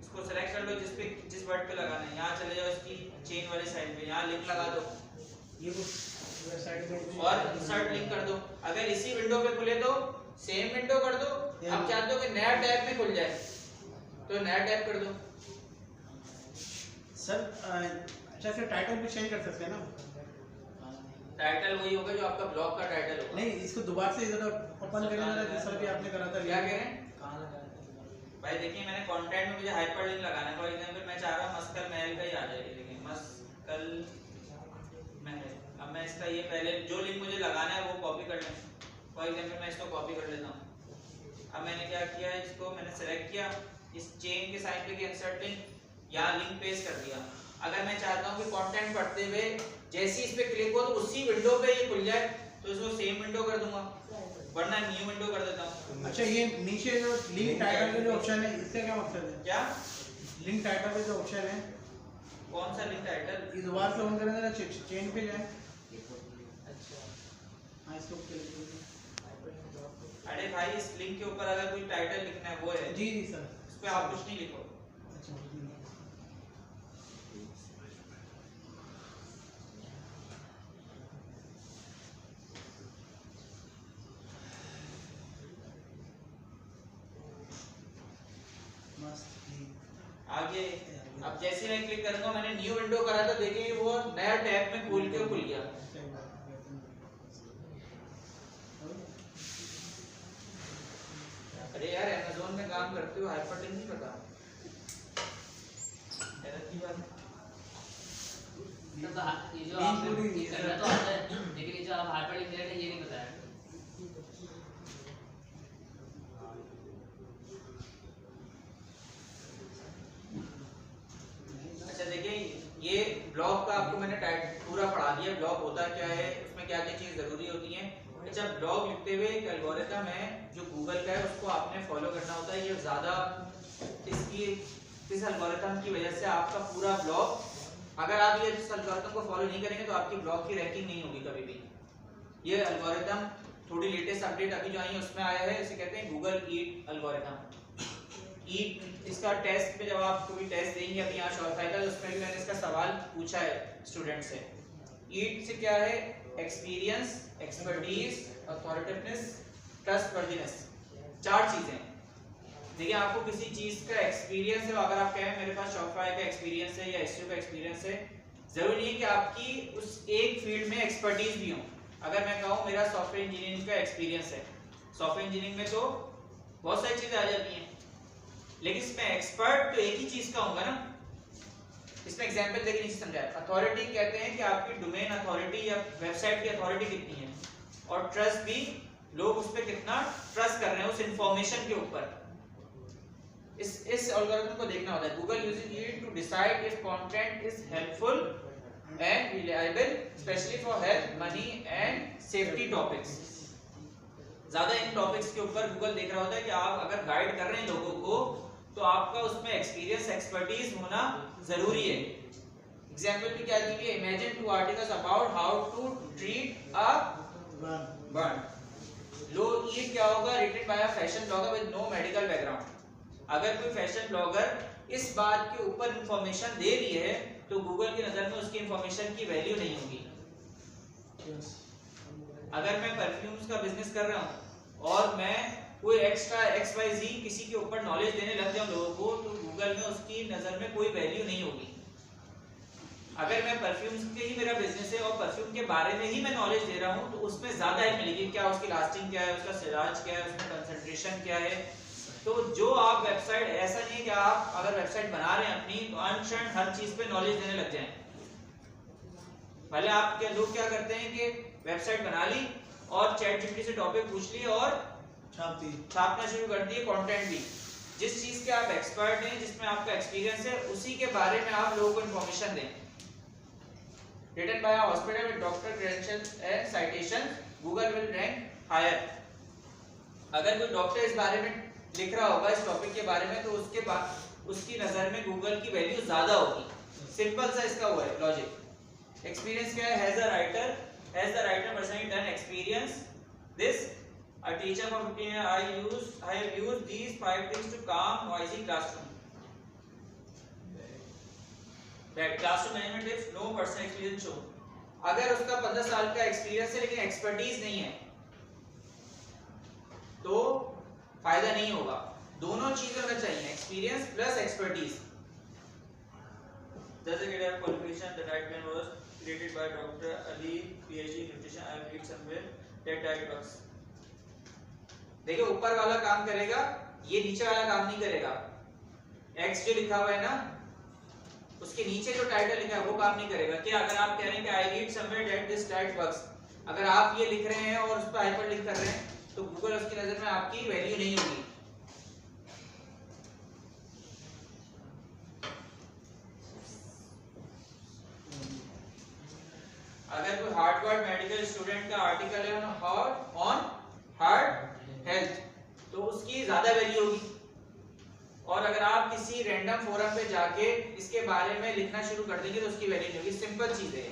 इसको सेलेक्ट कर लो जिस वर्ड पे लगाना है, यहाँ चले जाओ इसकी चेन वाले साइड पे, यहाँ लिंक लगा दो ये वेबसाइट में और इंसर्ट लिंक कर दो। अगर इसी विंडो पे खुले तो सेम विंडो कर दो। आप चाहते हो कि नया टैब में खुल जाए तो नया टैब कर दो। सर अच्छा से टाइटल भी चेंज कर सकते हैं ना? टाइटल वही होगा जो आपका ब्लॉग का टाइटल होगा। नहीं, इसको दोबारा से जरा ओपन करना जरा, जिस तरह भी आपने करा था। क्या कह रहे हैं भाई? देखिए मैंने कंटेंट में मुझे हाइपरलिंक लगाना है। फॉर एग्जांपल मैं चाह रहा हूं मस्कल महल का ही आ जाए, देखिए मस्कल महल। अब मैं इसका ये पहले जो लिंक मुझे लगाना है वो कॉपी कर लें। फॉर एग्जांपल मैं इसको कॉपी कर लेता हूं। अब मैंने क्या किया, इसको मैंने सेलेक्ट किया, इस चेन के साइन पे किया इंसर्ट लिंक, यहाँ लिंक पेस्ट कर दिया। अगर मैं चाहता हूं कि कंटेंट पढ़ते हुए जैसे इस पे क्लिक हो तो उसी विंडो पे ये खुल जाए तो इसको सेम विंडो कर दूंगा, वरना न्यू विंडो कर देता हूं। अच्छा, ये नीचे जो लिंक टाइटल का जो ऑप्शन है, इसका क्या मकसद है? क्या लिंक टाइटल का जो ऑप्शन है, कौन सा लिंक टाइटल? ये दोबारा से ऑन करेंगे ना चेंज पे जाए। अच्छा हाँ इसको अरे भाई इस लिंक के ऊपर अगर कोई टाइटल लिखना है वो है। जी जी सर। इस पे आप कुछ नहीं लिखो। अच्छा आगे अब जैसे मैं क्लिक करूंगा, मैंने न्यू विंडो करा तो देखिए वो नया टैब में खोल के खुल गया। अरे यार अमेज़न में काम करते हो हाइपरलिंक नहीं पता? एरर की बात ये जो आप करना तो आता है, लेकिन ये जो आप हाइपरलिंक दे रहे हैं ये नहीं बताया। अच्छा देखिए ये ब्लॉग का आपको मैंने पूरा पढ़ा दिया, ब्लॉग होता क्या है, उसमें क्या क्या चीज जरूरी होती है। अच्छा ब्लॉग लिखते हुए एक एल्गोरिथम है जो गूगल का है, उसको आपने फॉलो करना होता है। ये ज्यादा इस एल्गोरिथम की वजह से आपका पूरा ब्लॉग, अगर आप ये एल्गोरिथम को फॉलो नहीं करेंगे तो आपकी ब्लॉग की रैंकिंग नहीं होगी कभी भी। ये एल्गोरिथम थोड़ी लेटेस्ट अपडेट अभी जो आई है उसमें आया है, इसे कहते हैं गूगल ईट एल्गोरिथम। ईट इसका टेस्ट पे जब आप कोई टेस्ट देंगे अभी यहाँ शॉर्ट का, उसमें भी मैंने इसका सवाल पूछा है स्टूडेंट से। ईट से क्या है? एक्सपीरियंस, एक्सपर्टीज, अथॉरिटेटिवनेस, ट्रस्टवर्दीनेस, 4 चीजें। देखिए आपको किसी चीज का एक्सपीरियंस है, अगर आप कहें मेरे पास शॉपिफाई का एक्सपीरियंस है या एसईओ का एक्सपीरियंस है, जरूरी नहीं है कि आपकी उस एक फील्ड में एक्सपर्टीज भी हो। अगर मैं कहूं मेरा सॉफ्टवेयर इंजीनियरिंग का एक्सपीरियंस है, सॉफ्टवेयर इंजीनियरिंग में तो बहुत सारी चीजें आ जाती हैं, लेकिन इसमें एक्सपर्ट तो एक ही चीज का होगा ना। इसमें एग्जांपल देखिए नीचे समझाया। अथॉरिटी कहते हैं कि आपकी डोमेन अथॉरिटी या वेबसाइट की अथॉरिटी कितनी है, और ट्रस्ट भी लोग उस पर कितना ट्रस्ट कर रहे हैं उस इंफॉर्मेशन के ऊपर। इस एल्गोरिथम को देखना होता है। Google using it to decide if content is helpful and reliable, specially for health, money and safety topics. ज्यादा इन टॉपिक्स के ऊपर गूगल देख रहा होता है कि आप अगर गाइड कर रहे हैं लोगों को तो आपका उसमें एक्सपीरियंस, एक्सपर्टीज होना जरूरी है। एग्जांपल भी क्या दीजिए? Imagine 2 articles about how to treat a burn. लो ईट क्या होगा? Written by a fashion blogger with no medical background. अगर कोई फैशन ब्लॉगर इस बात के ऊपर इंफॉर्मेशन दे रही है तो गूगल की नजर में उसकी इंफॉर्मेशन की वैल्यू नहीं होगी। अगर मैं परफ्यूम्स का बिजनेस कर रहा हूं और मैं कोई एक्स्ट्रा XYZ किसी के ऊपर नॉलेज देने लग जाऊं लोगों को, तो गूगल में उसकी नजर में कोई वैल्यू नहीं होगी। अगर मैं परफ्यूम्स के ही मेरा बिजनेस है और परफ्यूम के बारे में ही मैं नॉलेज दे रहा हूं तो उसमें ज्यादा हेल्प मिलेगी। क्या उसकी लास्टिंग क्या है, उसका सिराज क्या है, उसमें कंसंट्रेशन क्या है। तो जो आप वेबसाइट, ऐसा नहीं है कि आप अगर वेबसाइट बना रहे हैं अपनी तो अनशन हर चीज पे नॉलेज देने लग जाएं। पहले आप क्या लोग क्या करते हैं कि वेबसाइट बना ली और चैट जीपीटी से टॉपिक पूछ लिए और छापना शुरू कर दिए कंटेंट भी। जिस चीज के आप एक्सपर्ट हैं, जिसमें आपका एक्सपीरियंस है, उसी के बारे में आप लोगों को इंफॉर्मेशन दें। Written by a hospital with doctor credentials and citation, Google will rank higher. अगर कोई डॉक्टर इस बारे में लिख रहा होगा इस टॉपिक के बारे में तो उसके बाद उसकी नजर में गूगल की वैल्यू ज्यादा होगी। सिंपल सा इसका वो है लॉजिक। एक्सपीरियंस क्या है? Has the writer personally done experience this? A teacher for 15 years I have used these 5 things to calm noisy classroom. That classroom management tips, no personal experience shown. अगर उसका 15 साल का एक्सपीरियंस है लेकिन expertise नहीं है तो फायदा नहीं होगा। दोनों चीजें होना चाहिए, experience plus expertise. Does it get a qualification? The diet plan was created by Dr. Ali, PhD in nutrition. I have read somewhere that diet works. देखिए ऊपर वाला काम करेगा, ये नीचे वाला काम नहीं करेगा। X जो लिखा हुआ है ना, उसके नीचे जो टाइटल लिखा है वो काम नहीं करेगा। क्या अगर आप कह रहे हैं कि I read somewhere that this diet works, अगर आप ये लिख रहे हैं और उस पर हाइपर लिंक कर रहे हैं तो गूगल उसकी नजर में आपकी वैल्यू नहीं होगी। अगर कोई हार्वर्ड मेडिकल स्टूडेंट का आर्टिकल है ऑन हार्ट हेल्थ तो उसकी ज्यादा वैल्यू होगी। और अगर आप किसी रैंडम फोरम पे जाके इसके बारे में लिखना शुरू कर देंगे तो उसकी वैल्यू नहीं होगी। सिंपल चीज है।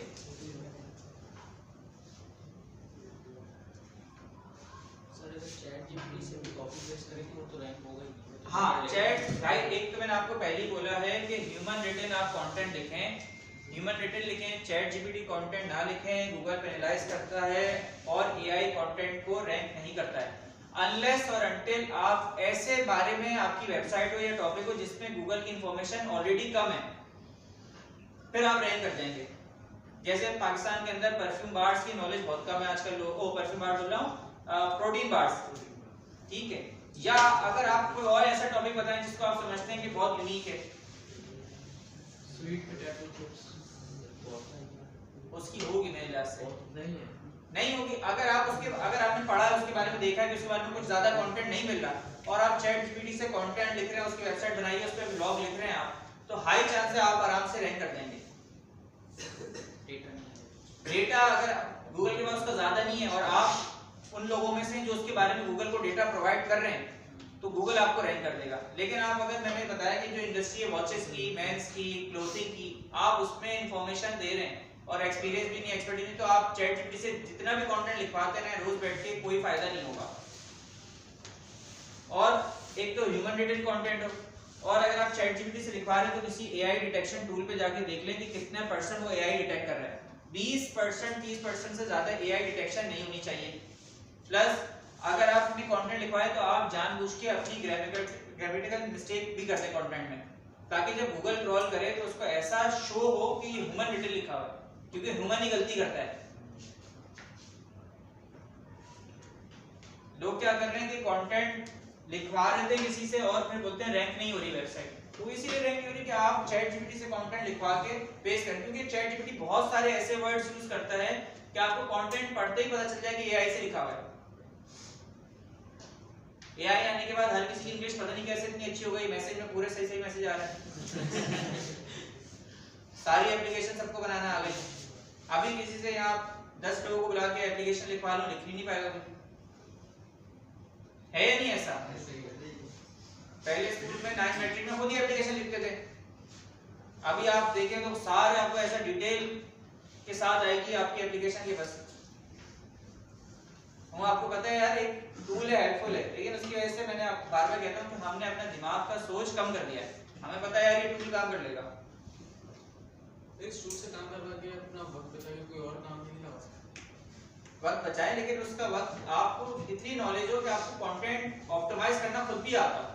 सर अगर चैट जीपीटी से भी कॉपी पेस्ट करेंगे वो तो रैंक होगा ही। हाँ चैट भाई, एक तो मैंने आपको पहले ही बोला है कि ह्यूमन रिटन आप कंटेंट लिखें, ह्यूमन रिटन लिखें, चैट जीपीटी कंटेंट ना लिखें। गूगल पे एनालाइज करता है और एआई कंटेंट को रैंक नहीं करता है अनलेस और अनटिल आप ऐसे बारे में आपकी वेबसाइट हो या टॉपिक हो जिसमें गूगल की इंफॉर्मेशन ऑलरेडी कम है, फिर आप रैंक कर जाएंगे। जैसे पाकिस्तान के अंदर परफ्यूम बार्स की नॉलेज बहुत कम है आजकल लोग, परफ्यूम बार बोल रहा हूँ, प्रोटीन बार्स, ठीक है। या अगर आप कोई और ऐसा टॉपिक बताएं जिसको आप समझते हैं कि बहुत यूनिक है, स्वीट पोटैटो चिप्स उसकी होगी मेरे लिहाज से नहीं है, नहीं होगी। अगर आपने पढ़ा है उसके बारे में, देखा है कि उसके बारे में कुछ ज्यादा कंटेंट नहीं मिल रहा और आप चैट जीपीटी से कंटेंट लिख रहे हैं, उसकी वेबसाइट बनाई है, उस पर ब्लॉग लिख रहे हैं आप, तो हाई चांस है आप आराम से रैंक कर देंगे। डेटा अगर गूगल के पास उसका ज्यादा नहीं है और आप उन लोगों में से जो उसके बारे में गूगल को डेटा प्रोवाइड कर रहे हैं तो गूगल आपको रैंक कर देगा। लेकिन आप अगर, मैंने बताया कि जो इंडस्ट्री है वॉचेस की, मेंस की, क्लोथिंग की, आप उसमें इंफॉर्मेशन दे रहे हैं और एक्सपीरियंस भी नहीं, एक्सपर्टीज नहीं, तो आप चैट जीपीटी से जितना भी कंटेंट लिखवाते हैं रोज बैठ के, कोई फायदा नहीं होगा। और एक तो ह्यूमन रिटन कंटेंट हो, और अगर आप चैट जीपीटी से लिखवा रहे हैं तो किसी एआई डिटेक्शन टूल पे जाके देख लें कि कितना % वो एआई डिटेक्ट कर रहा है। 20% 30% से ज्यादा एआई डिटेक्शन नहीं होनी चाहिए। प्लस अगर आप अपनी कंटेंट लिखवाए तो आप जानबूझ के अपनी ग्रामेटिकल मिस्टेक भी करते हैं कंटेंट में, ताकि जब गूगल क्रॉल करे तो उसको ऐसा शो हो कि ये ह्यूमन रिटन लिखा हुआ है, क्योंकि ह्यूमन ही गलती करता है। लोग क्या कर रहे हैं कि कंटेंट लिखवा रहे थे किसी से और फिर बोलते हैं रैंक नहीं हो रही वेबसाइट, तो इसीलिए रैंक नहीं हो रही कि आप चैट जीपीटी से कंटेंट लिखवा के पेस्ट करें, क्योंकि चैट जीपीटी बहुत सारे ऐसे वर्ड्स यूज करता है कि आपको कंटेंट पढ़ते ही पता चल जाए कि एआई से लिखा हुआ है। एआई आने के बाद हर किसी की इंग्लिश पता नहीं कैसे इतनी अच्छी हो गई, मैसेज में पूरे सही मैसेज आ रहा है। सारी एप्लीकेशन सबको बनाना आ गई। अभी किसी से यहाँ 10 लोगों को बुला के एप्लीकेशन लिखवा लो, लिख ही नहीं पाएगा कोई, है या नहीं ऐसा? पहले स्कूल में 9 मैट्रिक में खुद ही एप्लीकेशन लिखते थे, अभी आप देखें तो सारे आपको ऐसा डिटेल के साथ आएगी आपकी एप्लीकेशन की। बस हम आपको पता है यार एक टूल है, हेल्पफुल है, लेकिन उसकी वजह से मैंने बार बार कहता हूँ कि हमने अपना दिमाग का सोच कम कर दिया है। हमें पता है यार ये टूल काम कर लेगा, इस टूल से काम करवा के अपना वक्त बचाइए, कोई और काम नहीं लगा सकते। वक्त बचाए, लेकिन उसका वक्त आपको इतनी नॉलेज हो कि आपको कंटेंट ऑप्टिमाइज करना खुद भी आता हो।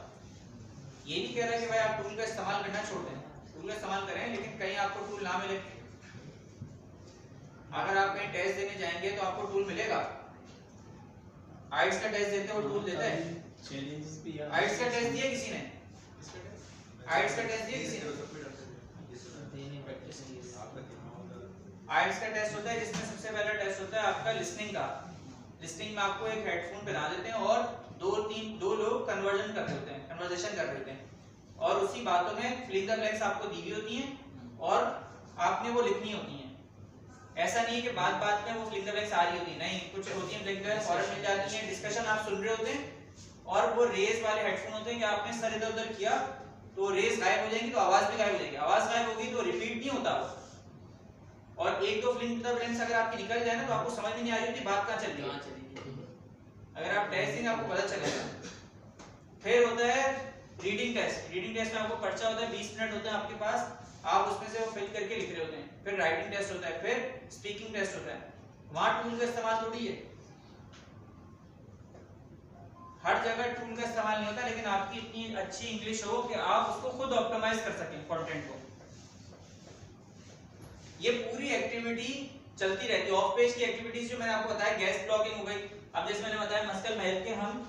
ये नहीं कह रहा कि भाई आप टूल का इस्तेमाल करना छोड़ दें, टूल का इस्तेमाल करें, लेकिन कहीं आपको टूल ना मिले, अगर आप कहीं टेस्ट देने जाएंगे तो आपको टूल मिलेगा। आइट्स का टेस्ट देते हो टूल देता है? चैलेंजेस भी यार, आइट्स का टेस्ट दिया किसी ने? आइट्स का टेस्ट दिया किसी ने? आइट्स का टेस्ट होता है जिसमें सबसे पहला टेस्ट होता है आपका लिसनिंग का। लिसनिंग में आपको एक हेडफोन पहना देते हैं और दो लोग कन्वर्सेशन कर रहे होते हैं और उसी बातों में फिल इन द ब्लैंक्स आपको दी हुई होती हैं और आपने वो लिखनी होती हैं। ऐसा नहीं है कि बात में वो फिल इन द ब्लैंक्स आ रही होती है, नहीं, कुछ होती है ब्लैंक फौरन मिल जाती है। डिस्कशन आप सुन रहे होते हैं और वो रेज वाले हेडफोन होते हैं कि आपने सर इधर उधर किया तो रेज गायब हो जाएंगी, तो आवाज भी गायब हो जाएगी। आवाज गायब होगी तो रिपीट नहीं होता वो, और एक दो फिल इन द ब्लैंक्स अगर आपकी निकल जाए ना तो आपको समझ में नहीं आ रही होती बात कहाँ चल रही है। अगर आप टेस्ट देंगे आपको पता चलेगा। फिर होता है रीडिंग टेस्ट। रीडिंग टेस्ट में आपको पर्चा होता है, 20 मिनट होते हैं आपके पास, आप उसमें से वो फिल करके लिख रहे होते हैं। फिर राइटिंग टेस्ट होता है, फिर स्पीकिंग टेस्ट होता है। वहां टूल का इस्तेमाल थोड़ी है, हर जगह टूल का इस्तेमाल नहीं होता, लेकिन आपकी इतनी अच्छी इंग्लिश हो कि आप उसको खुद ऑप्टिमाइज कर सकें कंटेंट को। ये पूरी एक्टिविटी चलती रहती है। ऑफ पेज की एक्टिविटीज जो मैंने आपको बताया, गेस्ट ब्लॉगिंग हो गई, अब जैसे मैंने बताया मस्कल महल के, हम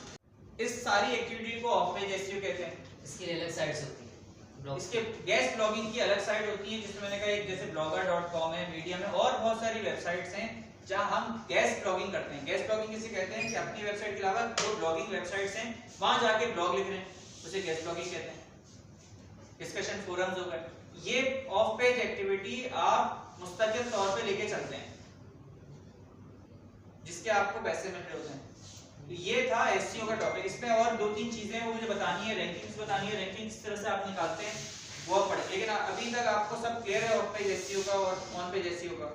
इस सारी एक्टिविटी को ऑफ पेज एसईओ कहते हैं। इसके लिए अलग साइट्स होती हैं, इसके गेस्ट ब्लॉगिंग की अलग साइट होती है, जिसमें मैंने कहा एक जैसे blogger.com है, मीडियम है, और बहुत सारी वेबसाइट्स हैं जहां हम गेस्ट ब्लॉगिंग करते हैं। गेस्ट ब्लॉगिंग किसे कहते हैं कि अपनी वेबसाइट के अलावा जो ब्लॉगिंग वेबसाइट्स हैं वहां जाके ब्लॉग लिख रहे हैं, उसे गेस्ट ब्लॉगिंग कहते हैं। डिस्कशन फोरम्स हो गए, ये ऑफ पेज एक्टिविटी आप मुस्तकिल तौर पे लेके चलते हैं जिसके आपको पैसे मिल रहे होते हैं। तो ये था एसईओ का टॉपिक। इसमें और 2-3 चीजें हैं वो मुझे बतानी है, रैंकिंग्स बतानी है, रैंकिंग किस तरह से आप निकालते हैं वो आप पढ़े। लेकिन अभी तक आपको सब क्लियर है ऑफ पेज एसईओ का और ऑन पेज एसईओ का?